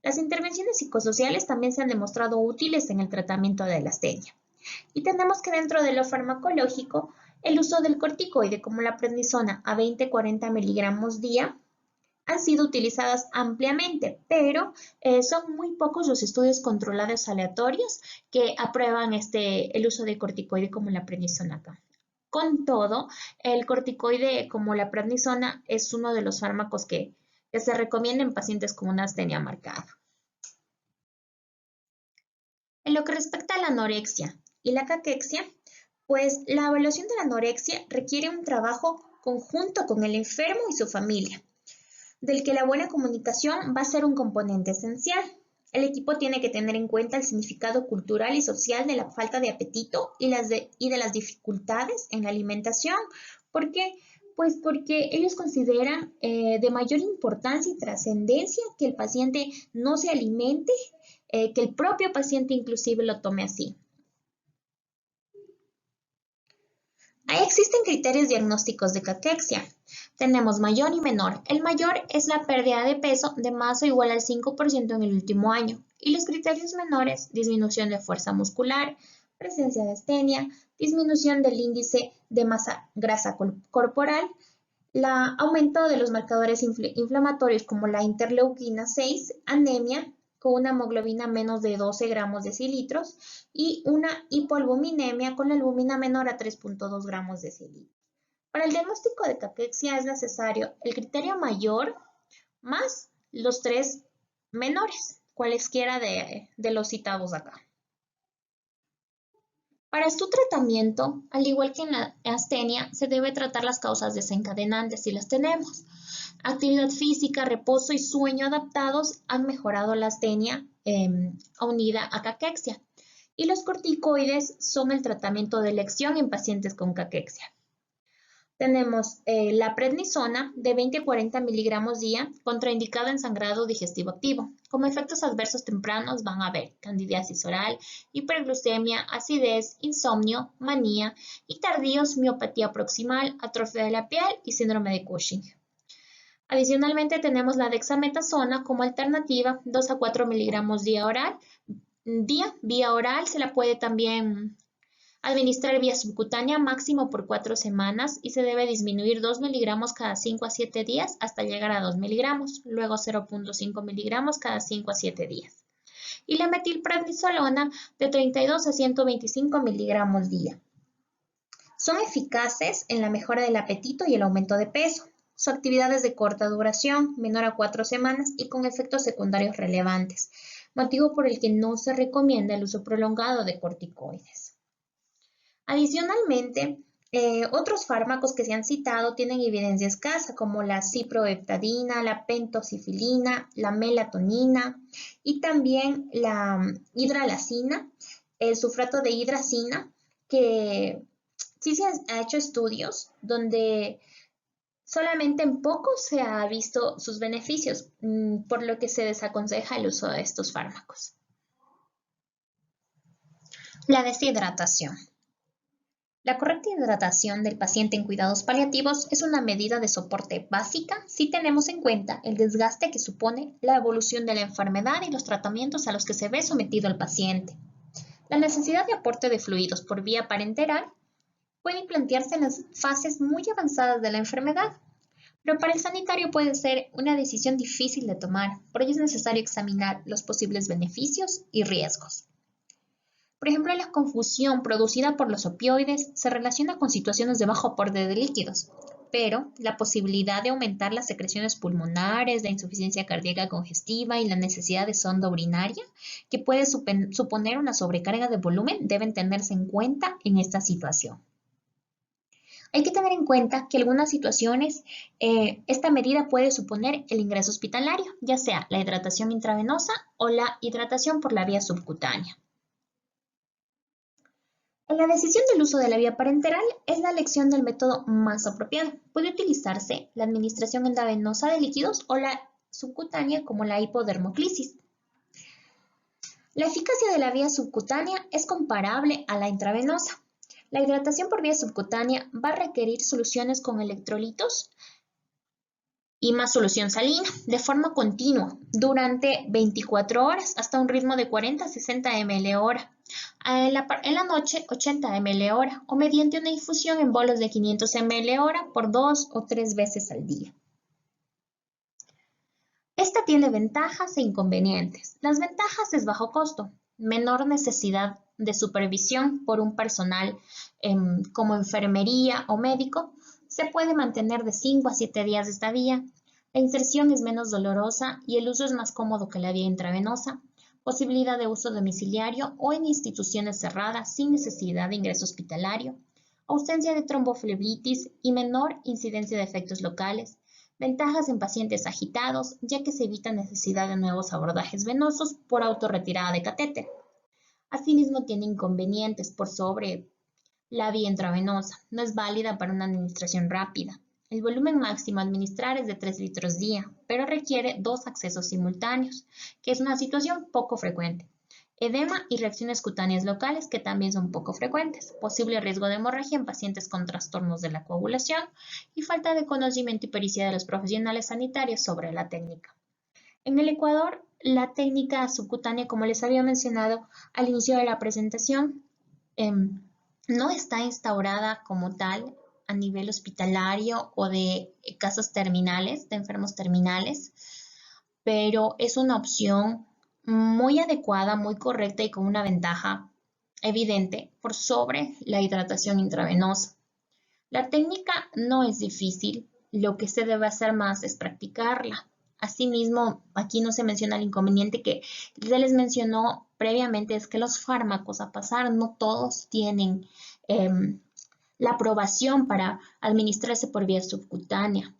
Las intervenciones psicosociales también se han demostrado útiles en el tratamiento de la astenia. Y tenemos que dentro de lo farmacológico, el uso del corticoide como la prednisona a 20-40 miligramos día han sido utilizadas ampliamente, pero son muy pocos los estudios controlados aleatorios que aprueban el uso de corticoide como la prednisona acá. Con todo, el corticoide como la prednisona es uno de los fármacos que se recomienda en pacientes con una astenia marcada. En lo que respecta a la anorexia y la caquexia, pues la evaluación de la anorexia requiere un trabajo conjunto con el enfermo y su familia, del que la buena comunicación va a ser un componente esencial. El equipo tiene que tener en cuenta el significado cultural y social de la falta de apetito y de las dificultades en la alimentación. ¿Por qué? Pues porque ellos consideran de mayor importancia y trascendencia que el paciente no se alimente, que el propio paciente inclusive lo tome así. Ahí existen criterios diagnósticos de caquexia. Tenemos mayor y menor. El mayor es la pérdida de peso de más o igual al 5% en el último año. Y los criterios menores, disminución de fuerza muscular, presencia de astenia, disminución del índice de masa grasa corporal, aumento de los marcadores inflamatorios como la interleuquina 6, anemia, con una hemoglobina menos de 12 gramos decilitros y una hipoalbuminemia con la albúmina menor a 3.2 gramos decilitros. Para el diagnóstico de caquexia es necesario el criterio mayor más los 3 menores, cualesquiera de los citados acá. Para su tratamiento, al igual que en la astenia, se debe tratar las causas desencadenantes si las tenemos. Actividad física, reposo y sueño adaptados han mejorado la astenia unida a caquexia. Y los corticoides son el tratamiento de elección en pacientes con caquexia. Tenemos la prednisona de 20 a 40 miligramos día, contraindicada en sangrado digestivo activo. Como efectos adversos tempranos van a haber candidiasis oral, hiperglucemia, acidez, insomnio, manía y tardíos miopatía proximal, atrofia de la piel y síndrome de Cushing. Adicionalmente tenemos la dexametasona como alternativa, 2 a 4 miligramos vía oral. Vía oral se la puede también administrar vía subcutánea máximo por 4 semanas y se debe disminuir 2 miligramos cada 5 a 7 días hasta llegar a 2 miligramos, luego 0.5 miligramos cada 5 a 7 días. Y la metilprednisolona de 32 a 125 miligramos día. Son eficaces en la mejora del apetito y el aumento de peso. Su actividad es de corta duración, menor a 4 semanas y con efectos secundarios relevantes, motivo por el que no se recomienda el uso prolongado de corticoides. Adicionalmente, otros fármacos que se han citado tienen evidencia escasa, como la ciproheptadina, la pentosifilina, la melatonina y también la hidralacina, el sulfato de hidracina, que sí se han hecho estudios donde solamente en poco se ha visto sus beneficios, por lo que se desaconseja el uso de estos fármacos. La deshidratación. La correcta hidratación del paciente en cuidados paliativos es una medida de soporte básica si tenemos en cuenta el desgaste que supone la evolución de la enfermedad y los tratamientos a los que se ve sometido el paciente. La necesidad de aporte de fluidos por vía parenteral puede plantearse en las fases muy avanzadas de la enfermedad, pero para el sanitario puede ser una decisión difícil de tomar, por ello es necesario examinar los posibles beneficios y riesgos. Por ejemplo, la confusión producida por los opioides se relaciona con situaciones de bajo aporte de líquidos, pero la posibilidad de aumentar las secreciones pulmonares, la insuficiencia cardíaca congestiva y la necesidad de sonda urinaria, que puede suponer una sobrecarga de volumen, deben tenerse en cuenta en esta situación. Hay que tener en cuenta que en algunas situaciones esta medida puede suponer el ingreso hospitalario, ya sea la hidratación intravenosa o la hidratación por la vía subcutánea. En la decisión del uso de la vía parenteral es la elección del método más apropiado. Puede utilizarse la administración endovenosa de líquidos o la subcutánea como la hipodermoclisis. La eficacia de la vía subcutánea es comparable a la intravenosa. La hidratación por vía subcutánea va a requerir soluciones con electrolitos y más solución salina de forma continua durante 24 horas hasta un ritmo de 40 a 60 ml hora. En la noche 80 ml hora o mediante una infusión en bolos de 500 ml hora por 2 o 3 veces al día. Esta tiene ventajas e inconvenientes. Las ventajas es bajo costo, menor necesidad de supervisión por un personal como enfermería o médico, se puede mantener de 5 a 7 días de estadía, la inserción es menos dolorosa y el uso es más cómodo que la vía intravenosa, posibilidad de uso domiciliario o en instituciones cerradas sin necesidad de ingreso hospitalario, ausencia de tromboflebitis y menor incidencia de efectos locales, ventajas en pacientes agitados, ya que se evita necesidad de nuevos abordajes venosos por autorretirada de catéter. Asimismo, tiene inconvenientes por sobre la vía intravenosa. No es válida para una administración rápida. El volumen máximo a administrar es de 3 litros día, pero requiere 2 accesos simultáneos, que es una situación poco frecuente. Edema y reacciones cutáneas locales que también son poco frecuentes, posible riesgo de hemorragia en pacientes con trastornos de la coagulación y falta de conocimiento y pericia de los profesionales sanitarios sobre la técnica. En el Ecuador, la técnica subcutánea, como les había mencionado al inicio de la presentación, no está instaurada como tal a nivel hospitalario o de casos terminales, de enfermos terminales, pero es una opción muy adecuada, muy correcta y con una ventaja evidente por sobre la hidratación intravenosa. La técnica no es difícil, lo que se debe hacer más es practicarla. Asimismo, aquí no se menciona el inconveniente que se les mencionó previamente, es que los fármacos a pasar no todos tienen la aprobación para administrarse por vía subcutánea.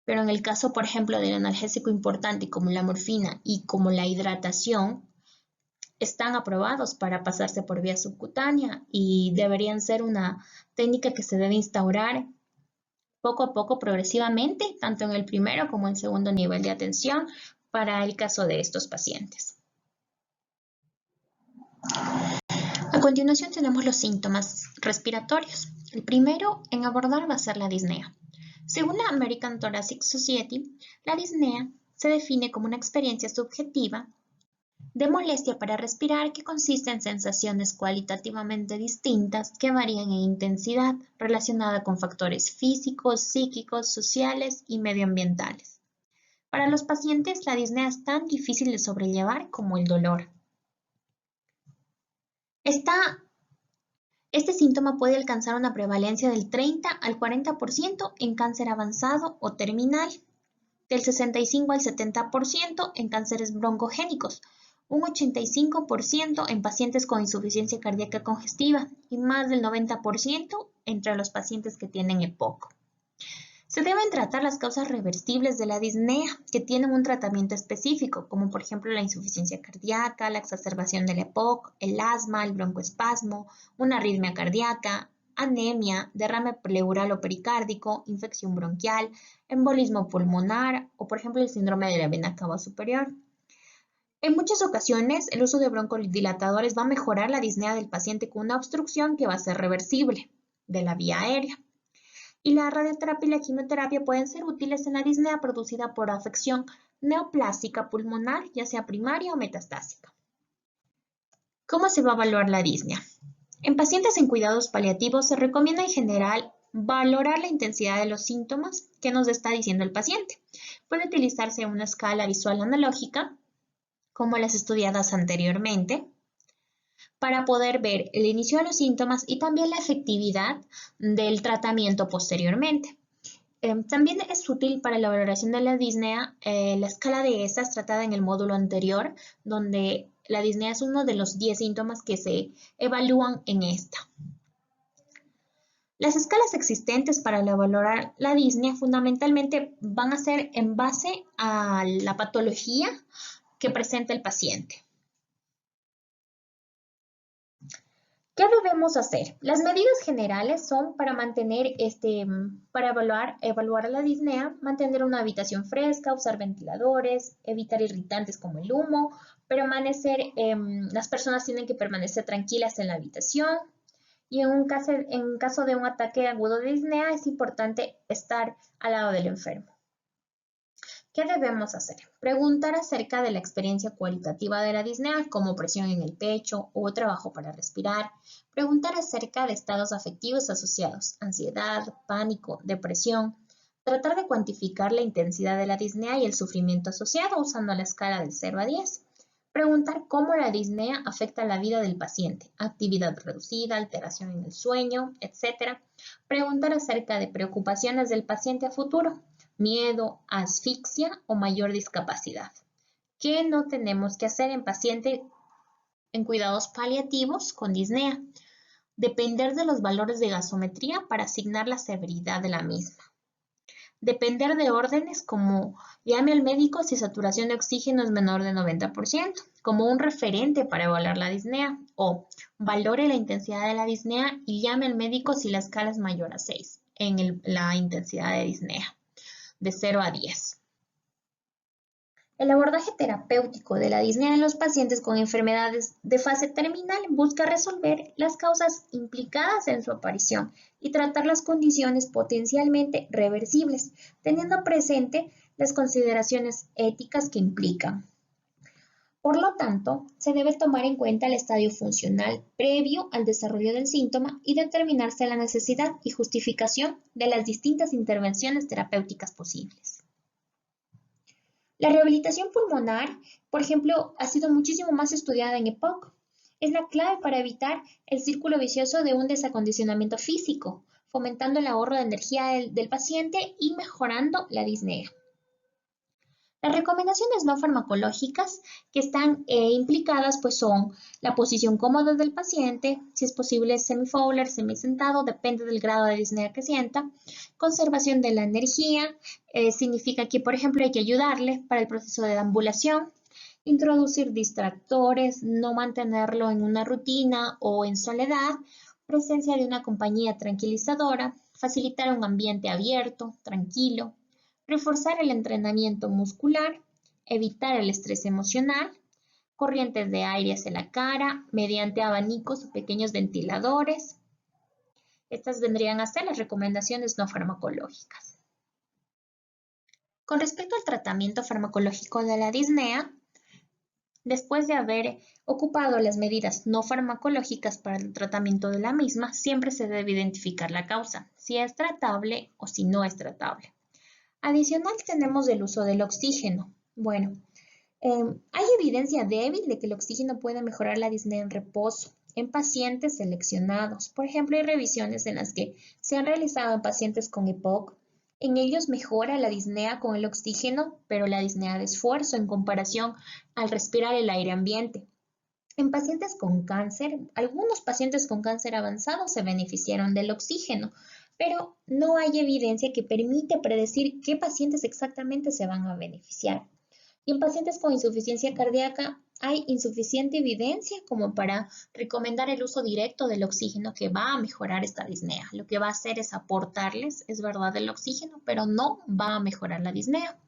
Pero en el caso, por ejemplo, del analgésico importante como la morfina y como la hidratación, están aprobados para pasarse por vía subcutánea y deberían ser una técnica que se debe instaurar poco a poco, progresivamente, tanto en el primero como en el segundo nivel de atención para el caso de estos pacientes. A continuación tenemos los síntomas respiratorios. El primero en abordar va a ser la disnea. Según la American Thoracic Society, la disnea se define como una experiencia subjetiva de molestia para respirar que consiste en sensaciones cualitativamente distintas que varían en intensidad relacionada con factores físicos, psíquicos, sociales y medioambientales. Para los pacientes, la disnea es tan difícil de sobrellevar como el dolor. Este síntoma puede alcanzar una prevalencia del 30 al 40% en cáncer avanzado o terminal, del 65 al 70% en cánceres broncogénicos, un 85% en pacientes con insuficiencia cardíaca congestiva y más del 90% entre los pacientes que tienen EPOC. Se deben tratar las causas reversibles de la disnea que tienen un tratamiento específico, como por ejemplo la insuficiencia cardíaca, la exacerbación del EPOC, el asma, el broncoespasmo, una arritmia cardíaca, anemia, derrame pleural o pericárdico, infección bronquial, embolismo pulmonar o por ejemplo el síndrome de la vena cava superior. En muchas ocasiones, el uso de broncodilatadores va a mejorar la disnea del paciente con una obstrucción que va a ser reversible de la vía aérea. Y la radioterapia y la quimioterapia pueden ser útiles en la disnea producida por afección neoplásica pulmonar, ya sea primaria o metastásica. ¿Cómo se va a evaluar la disnea? En pacientes en cuidados paliativos se recomienda en general valorar la intensidad de los síntomas que nos está diciendo el paciente. Puede utilizarse una escala visual analógica, como las estudiadas anteriormente, para poder ver el inicio de los síntomas y también la efectividad del tratamiento posteriormente. También es útil para la valoración de la disnea la escala de ESAS tratada en el módulo anterior, donde la disnea es uno de los 10 síntomas que se evalúan en esta. Las escalas existentes para valorar la disnea fundamentalmente van a ser en base a la patología que presenta el paciente. ¿Qué debemos hacer? Las medidas generales son para mantener para evaluar la disnea, mantener una habitación fresca, usar ventiladores, evitar irritantes como el humo, las personas tienen que permanecer tranquilas en la habitación y en caso de un ataque agudo de disnea es importante estar al lado del enfermo. ¿Qué debemos hacer? Preguntar acerca de la experiencia cualitativa de la disnea, como presión en el pecho o trabajo para respirar. Preguntar acerca de estados afectivos asociados, ansiedad, pánico, depresión. Tratar de cuantificar la intensidad de la disnea y el sufrimiento asociado usando la escala del 0 a 10. Preguntar cómo la disnea afecta la vida del paciente, actividad reducida, alteración en el sueño, etc. Preguntar acerca de preocupaciones del paciente a futuro, miedo, asfixia o mayor discapacidad. ¿Qué no tenemos que hacer en paciente en cuidados paliativos con disnea? Depender de los valores de gasometría para asignar la severidad de la misma. Depender de órdenes como llame al médico si saturación de oxígeno es menor de 90%, como un referente para evaluar la disnea, o valore la intensidad de la disnea y llame al médico si la escala es mayor a 6 en la intensidad de disnea, de 0 a 10. El abordaje terapéutico de la disnea en los pacientes con enfermedades de fase terminal busca resolver las causas implicadas en su aparición y tratar las condiciones potencialmente reversibles, teniendo presente las consideraciones éticas que implican. Por lo tanto, se debe tomar en cuenta el estadio funcional previo al desarrollo del síntoma y determinarse la necesidad y justificación de las distintas intervenciones terapéuticas posibles. La rehabilitación pulmonar, por ejemplo, ha sido muchísimo más estudiada en EPOC. Es la clave para evitar el círculo vicioso de un desacondicionamiento físico, fomentando el ahorro de energía del paciente y mejorando la disnea. Las recomendaciones no farmacológicas que están implicadas pues son la posición cómoda del paciente, si es posible semifowler, semisentado, depende del grado de disnea que sienta, conservación de la energía, significa que por ejemplo hay que ayudarle para el proceso de ambulación, introducir distractores, no mantenerlo en una rutina o en soledad, presencia de una compañía tranquilizadora, facilitar un ambiente abierto, tranquilo, reforzar el entrenamiento muscular, evitar el estrés emocional, corrientes de aire hacia la cara mediante abanicos o pequeños ventiladores. Estas vendrían a ser las recomendaciones no farmacológicas. Con respecto al tratamiento farmacológico de la disnea, después de haber ocupado las medidas no farmacológicas para el tratamiento de la misma, siempre se debe identificar la causa, si es tratable o si no es tratable. Adicional tenemos el uso del oxígeno. Bueno, hay evidencia débil de que el oxígeno puede mejorar la disnea en reposo en pacientes seleccionados. Por ejemplo, hay revisiones en las que se han realizado en pacientes con EPOC. En ellos mejora la disnea con el oxígeno, pero la disnea de esfuerzo en comparación al respirar el aire ambiente. En pacientes con cáncer, algunos pacientes con cáncer avanzado se beneficiaron del oxígeno, pero no hay evidencia que permite predecir qué pacientes exactamente se van a beneficiar. Y en pacientes con insuficiencia cardíaca hay insuficiente evidencia como para recomendar el uso directo del oxígeno que va a mejorar esta disnea. Lo que va a hacer es aportarles, es verdad, el oxígeno, pero no va a mejorar la disnea.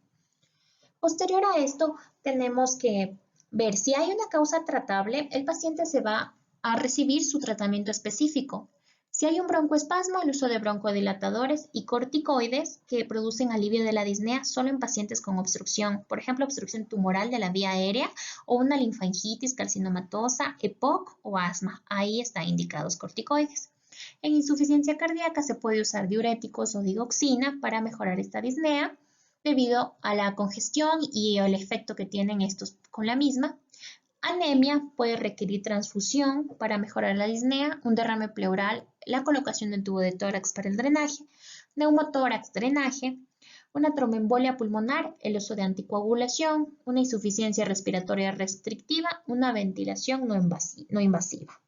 Posterior a esto, tenemos que ver si hay una causa tratable, el paciente se va a recibir su tratamiento específico. Si hay un broncoespasmo, el uso de broncodilatadores y corticoides que producen alivio de la disnea solo en pacientes con obstrucción, por ejemplo, obstrucción tumoral de la vía aérea o una linfangitis carcinomatosa, EPOC o asma. Ahí están indicados corticoides. En insuficiencia cardíaca se puede usar diuréticos o digoxina para mejorar esta disnea debido a la congestión y el efecto que tienen estos con la misma. Anemia puede requerir transfusión para mejorar la disnea, un derrame pleural, la colocación del tubo de tórax para el drenaje, neumotórax, drenaje, una tromboembolia pulmonar, el uso de anticoagulación, una insuficiencia respiratoria restrictiva, una ventilación no invasiva.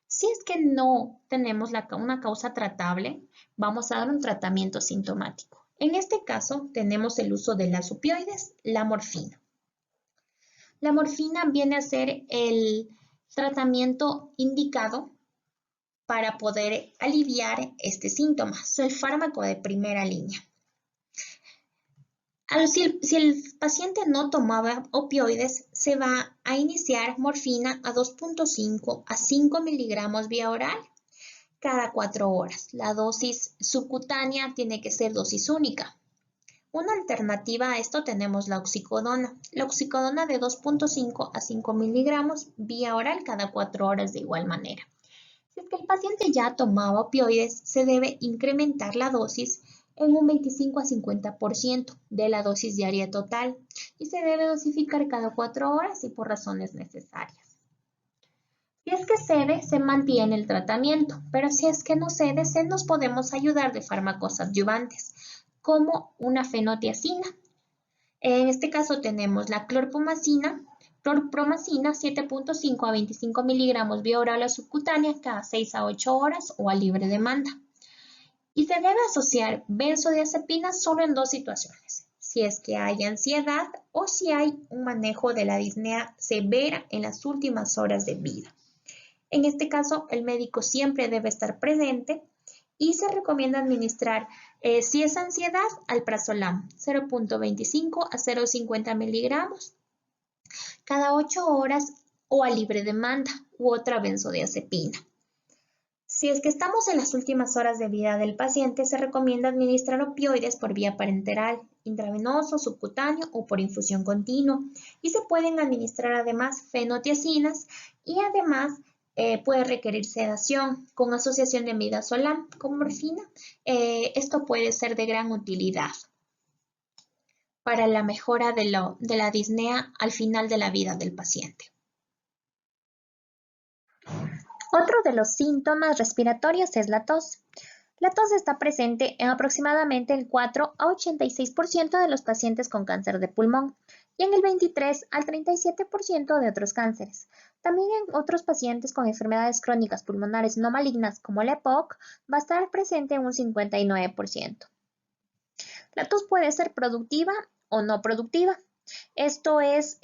Si es que no tenemos una causa tratable, vamos a dar un tratamiento sintomático. En este caso, tenemos el uso de las opioides, la morfina. La morfina viene a ser el tratamiento indicado para poder aliviar este síntoma. Es el fármaco de primera línea. Si el paciente no tomaba opioides, se va a iniciar morfina a 2.5 a 5 miligramos vía oral cada 4 horas. La dosis subcutánea tiene que ser dosis única. Una alternativa a esto tenemos la oxicodona. La oxicodona de 2.5 a 5 miligramos vía oral cada 4 horas de igual manera. Si es que el paciente ya tomaba opioides, se debe incrementar la dosis en un 25 a 50% de la dosis diaria total y se debe dosificar cada 4 horas y por razones necesarias. Si es que cede, se mantiene el tratamiento, pero si es que no cede, nos podemos ayudar de fármacos adyuvantes, como una fenotiazina. En este caso tenemos la clorpromacina 7.5 a 25 miligramos vía oral o subcutánea cada 6 a 8 horas o a libre demanda. Y se debe asociar benzodiazepina solo en dos situaciones, si es que hay ansiedad o si hay un manejo de la disnea severa en las últimas horas de vida. En este caso, el médico siempre debe estar presente y se recomienda administrar, si es ansiedad, alprazolam 0.25 a 0.50 miligramos cada 8 horas o a libre demanda u otra benzodiazepina. Si es que estamos en las últimas horas de vida del paciente, se recomienda administrar opioides por vía parenteral, intravenoso, subcutáneo o por infusión continua. Y se pueden administrar además fenotiazinas y además puede requerir sedación con asociación de midazolam con morfina. Esto puede ser de gran utilidad. para la mejora de la disnea al final de la vida del paciente. Otro de los síntomas respiratorios es la tos. La tos está presente en aproximadamente el 4 a 86% de los pacientes con cáncer de pulmón y en el 23 al 37% de otros cánceres. También en otros pacientes con enfermedades crónicas pulmonares no malignas como la EPOC va a estar presente en un 59%. La tos puede ser productiva o no productiva. Esto es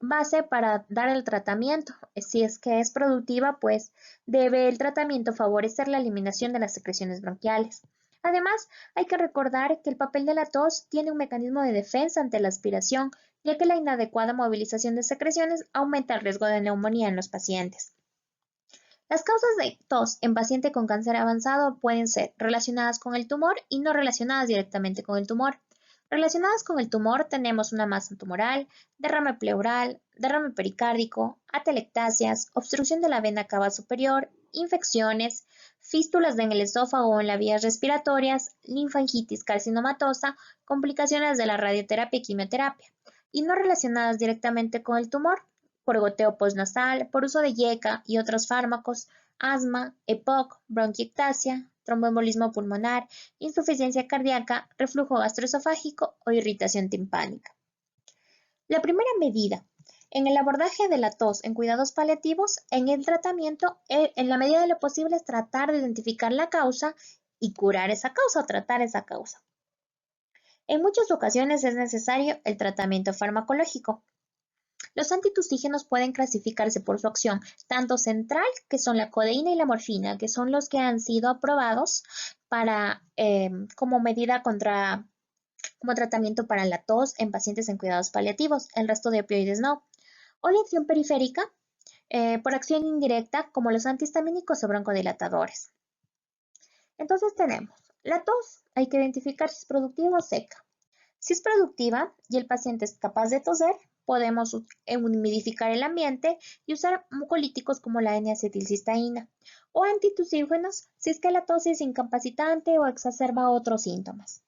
base para dar el tratamiento. Si es que es productiva, pues debe el tratamiento favorecer la eliminación de las secreciones bronquiales. Además, hay que recordar que el papel de la tos tiene un mecanismo de defensa ante la aspiración, ya que la inadecuada movilización de secreciones aumenta el riesgo de neumonía en los pacientes. Las causas de tos en paciente con cáncer avanzado pueden ser relacionadas con el tumor y no relacionadas directamente con el tumor. Relacionadas con el tumor tenemos una masa tumoral, derrame pleural, derrame pericárdico, atelectasias, obstrucción de la vena cava superior, infecciones, fístulas en el esófago o en las vías respiratorias, linfangitis carcinomatosa, complicaciones de la radioterapia y quimioterapia, y no relacionadas directamente con el tumor, por goteo postnasal, por uso de IECA y otros fármacos, asma, EPOC, bronquiectasia, tromboembolismo pulmonar, insuficiencia cardíaca, reflujo gastroesofágico o irritación timpánica. La primera medida en el abordaje de la tos en cuidados paliativos, en el tratamiento, en la medida de lo posible, es tratar de identificar la causa y curar esa causa o tratar esa causa. En muchas ocasiones es necesario el tratamiento farmacológico. Los antitusígenos pueden clasificarse por su acción tanto central, que son la codeína y la morfina, que son los que han sido aprobados para, como medida como tratamiento para la tos en pacientes en cuidados paliativos. El resto de opioides no. O la acción periférica, por acción indirecta, como los antihistamínicos o broncodilatadores. Entonces tenemos la tos, hay que identificar si es productiva o seca. Si es productiva y el paciente es capaz de toser, podemos humidificar el ambiente y usar mucolíticos como la N-acetilcisteína o antitusígenos si es que la tos es incapacitante o exacerba otros síntomas.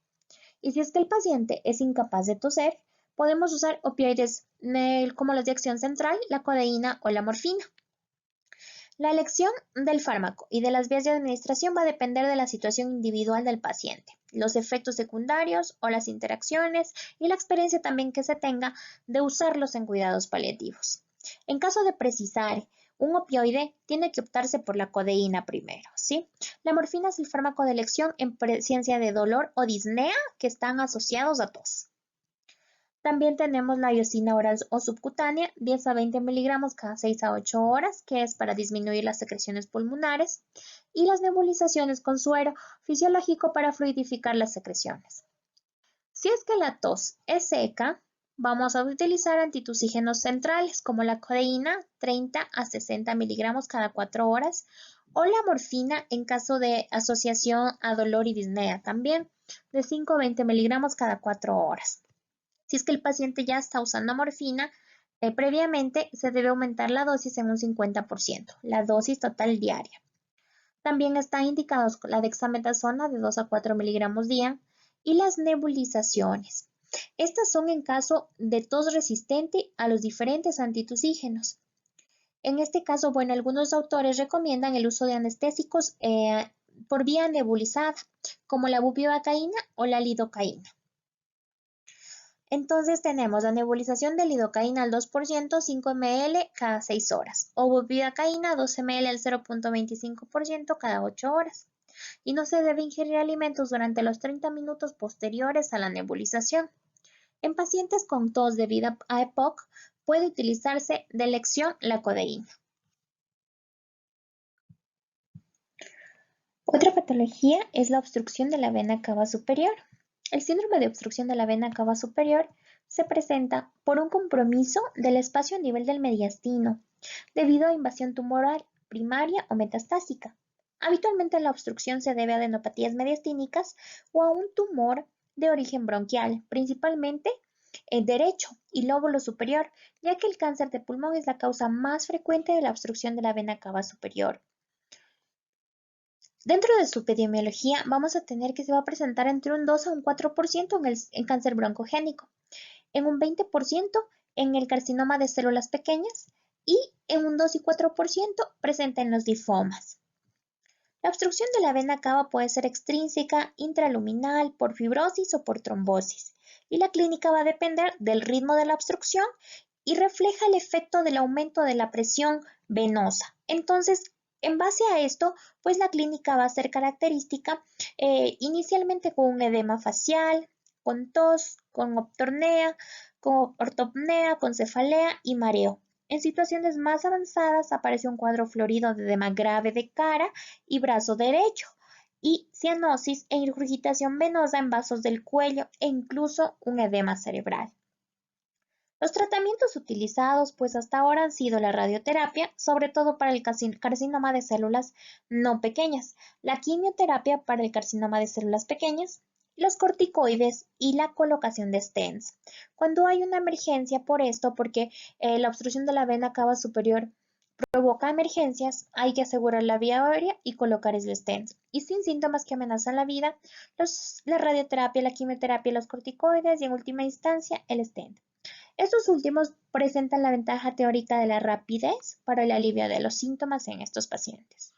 Y si es que el paciente es incapaz de toser, podemos usar opioides como los de acción central, la codeína o la morfina. La elección del fármaco y de las vías de administración va a depender de la situación individual del paciente, los efectos secundarios o las interacciones y la experiencia también que se tenga de usarlos en cuidados paliativos. En caso de precisar un opioide, tiene que optarse por la codeína primero, ¿sí? La morfina es el fármaco de elección en presencia de dolor o disnea que están asociados a tos. También tenemos la iosina oral o subcutánea, 10 a 20 miligramos cada 6 a 8 horas, que es para disminuir las secreciones pulmonares, y las nebulizaciones con suero fisiológico para fluidificar las secreciones. Si es que la tos es seca, vamos a utilizar antitusígenos centrales como la codeína, 30 a 60 miligramos cada 4 horas, o la morfina en caso de asociación a dolor y disnea también, de 5 a 20 miligramos cada 4 horas. Si es que el paciente ya está usando morfina, previamente se debe aumentar la dosis en un 50%, la dosis total diaria. También están indicados la dexametasona de 2 a 4 miligramos día y las nebulizaciones. Estas son en caso de tos resistente a los diferentes antitusígenos. En este caso, bueno, algunos autores recomiendan el uso de anestésicos por vía nebulizada, como la bupivacaína o la lidocaína. Entonces tenemos la nebulización de lidocaína al 2%, 5 ml cada 6 horas, o bupivacaína 2 ml al 0.25% cada 8 horas. Y no se debe ingerir alimentos durante los 30 minutos posteriores a la nebulización. En pacientes con tos debido a EPOC puede utilizarse de elección la codeína. Otra patología es la obstrucción de la vena cava superior. El síndrome de obstrucción de la vena cava superior se presenta por un compromiso del espacio a nivel del mediastino debido a invasión tumoral primaria o metastásica. Habitualmente la obstrucción se debe a adenopatías mediastínicas o a un tumor de origen bronquial, principalmente el derecho y lóbulo superior, ya que el cáncer de pulmón es la causa más frecuente de la obstrucción de la vena cava superior. Dentro de su epidemiología vamos a tener que se va a presentar entre un 2 a un 4% en cáncer broncogénico, en un 20% en el carcinoma de células pequeñas y en un 2 y 4% presente en los linfomas. La obstrucción de la vena cava puede ser extrínseca, intraluminal, por fibrosis o por trombosis, y la clínica va a depender del ritmo de la obstrucción y refleja el efecto del aumento de la presión venosa. Entonces, en base a esto, pues la clínica va a ser característica inicialmente con un edema facial, con tos, con ortopnea, con cefalea y mareo. En situaciones más avanzadas aparece un cuadro florido de edema grave de cara y brazo derecho, y cianosis e ingurgitación venosa en vasos del cuello e incluso un edema cerebral. Los tratamientos utilizados pues hasta ahora han sido la radioterapia, sobre todo para el carcinoma de células no pequeñas, la quimioterapia para el carcinoma de células pequeñas, los corticoides y la colocación de stents. Cuando hay una emergencia por esto, porque la obstrucción de la vena cava superior provoca emergencias, hay que asegurar la vía aérea y colocar el stent. Y sin síntomas que amenazan la vida, la radioterapia, la quimioterapia, los corticoides y en última instancia el stent. Estos últimos presentan la ventaja teórica de la rapidez para el alivio de los síntomas en estos pacientes.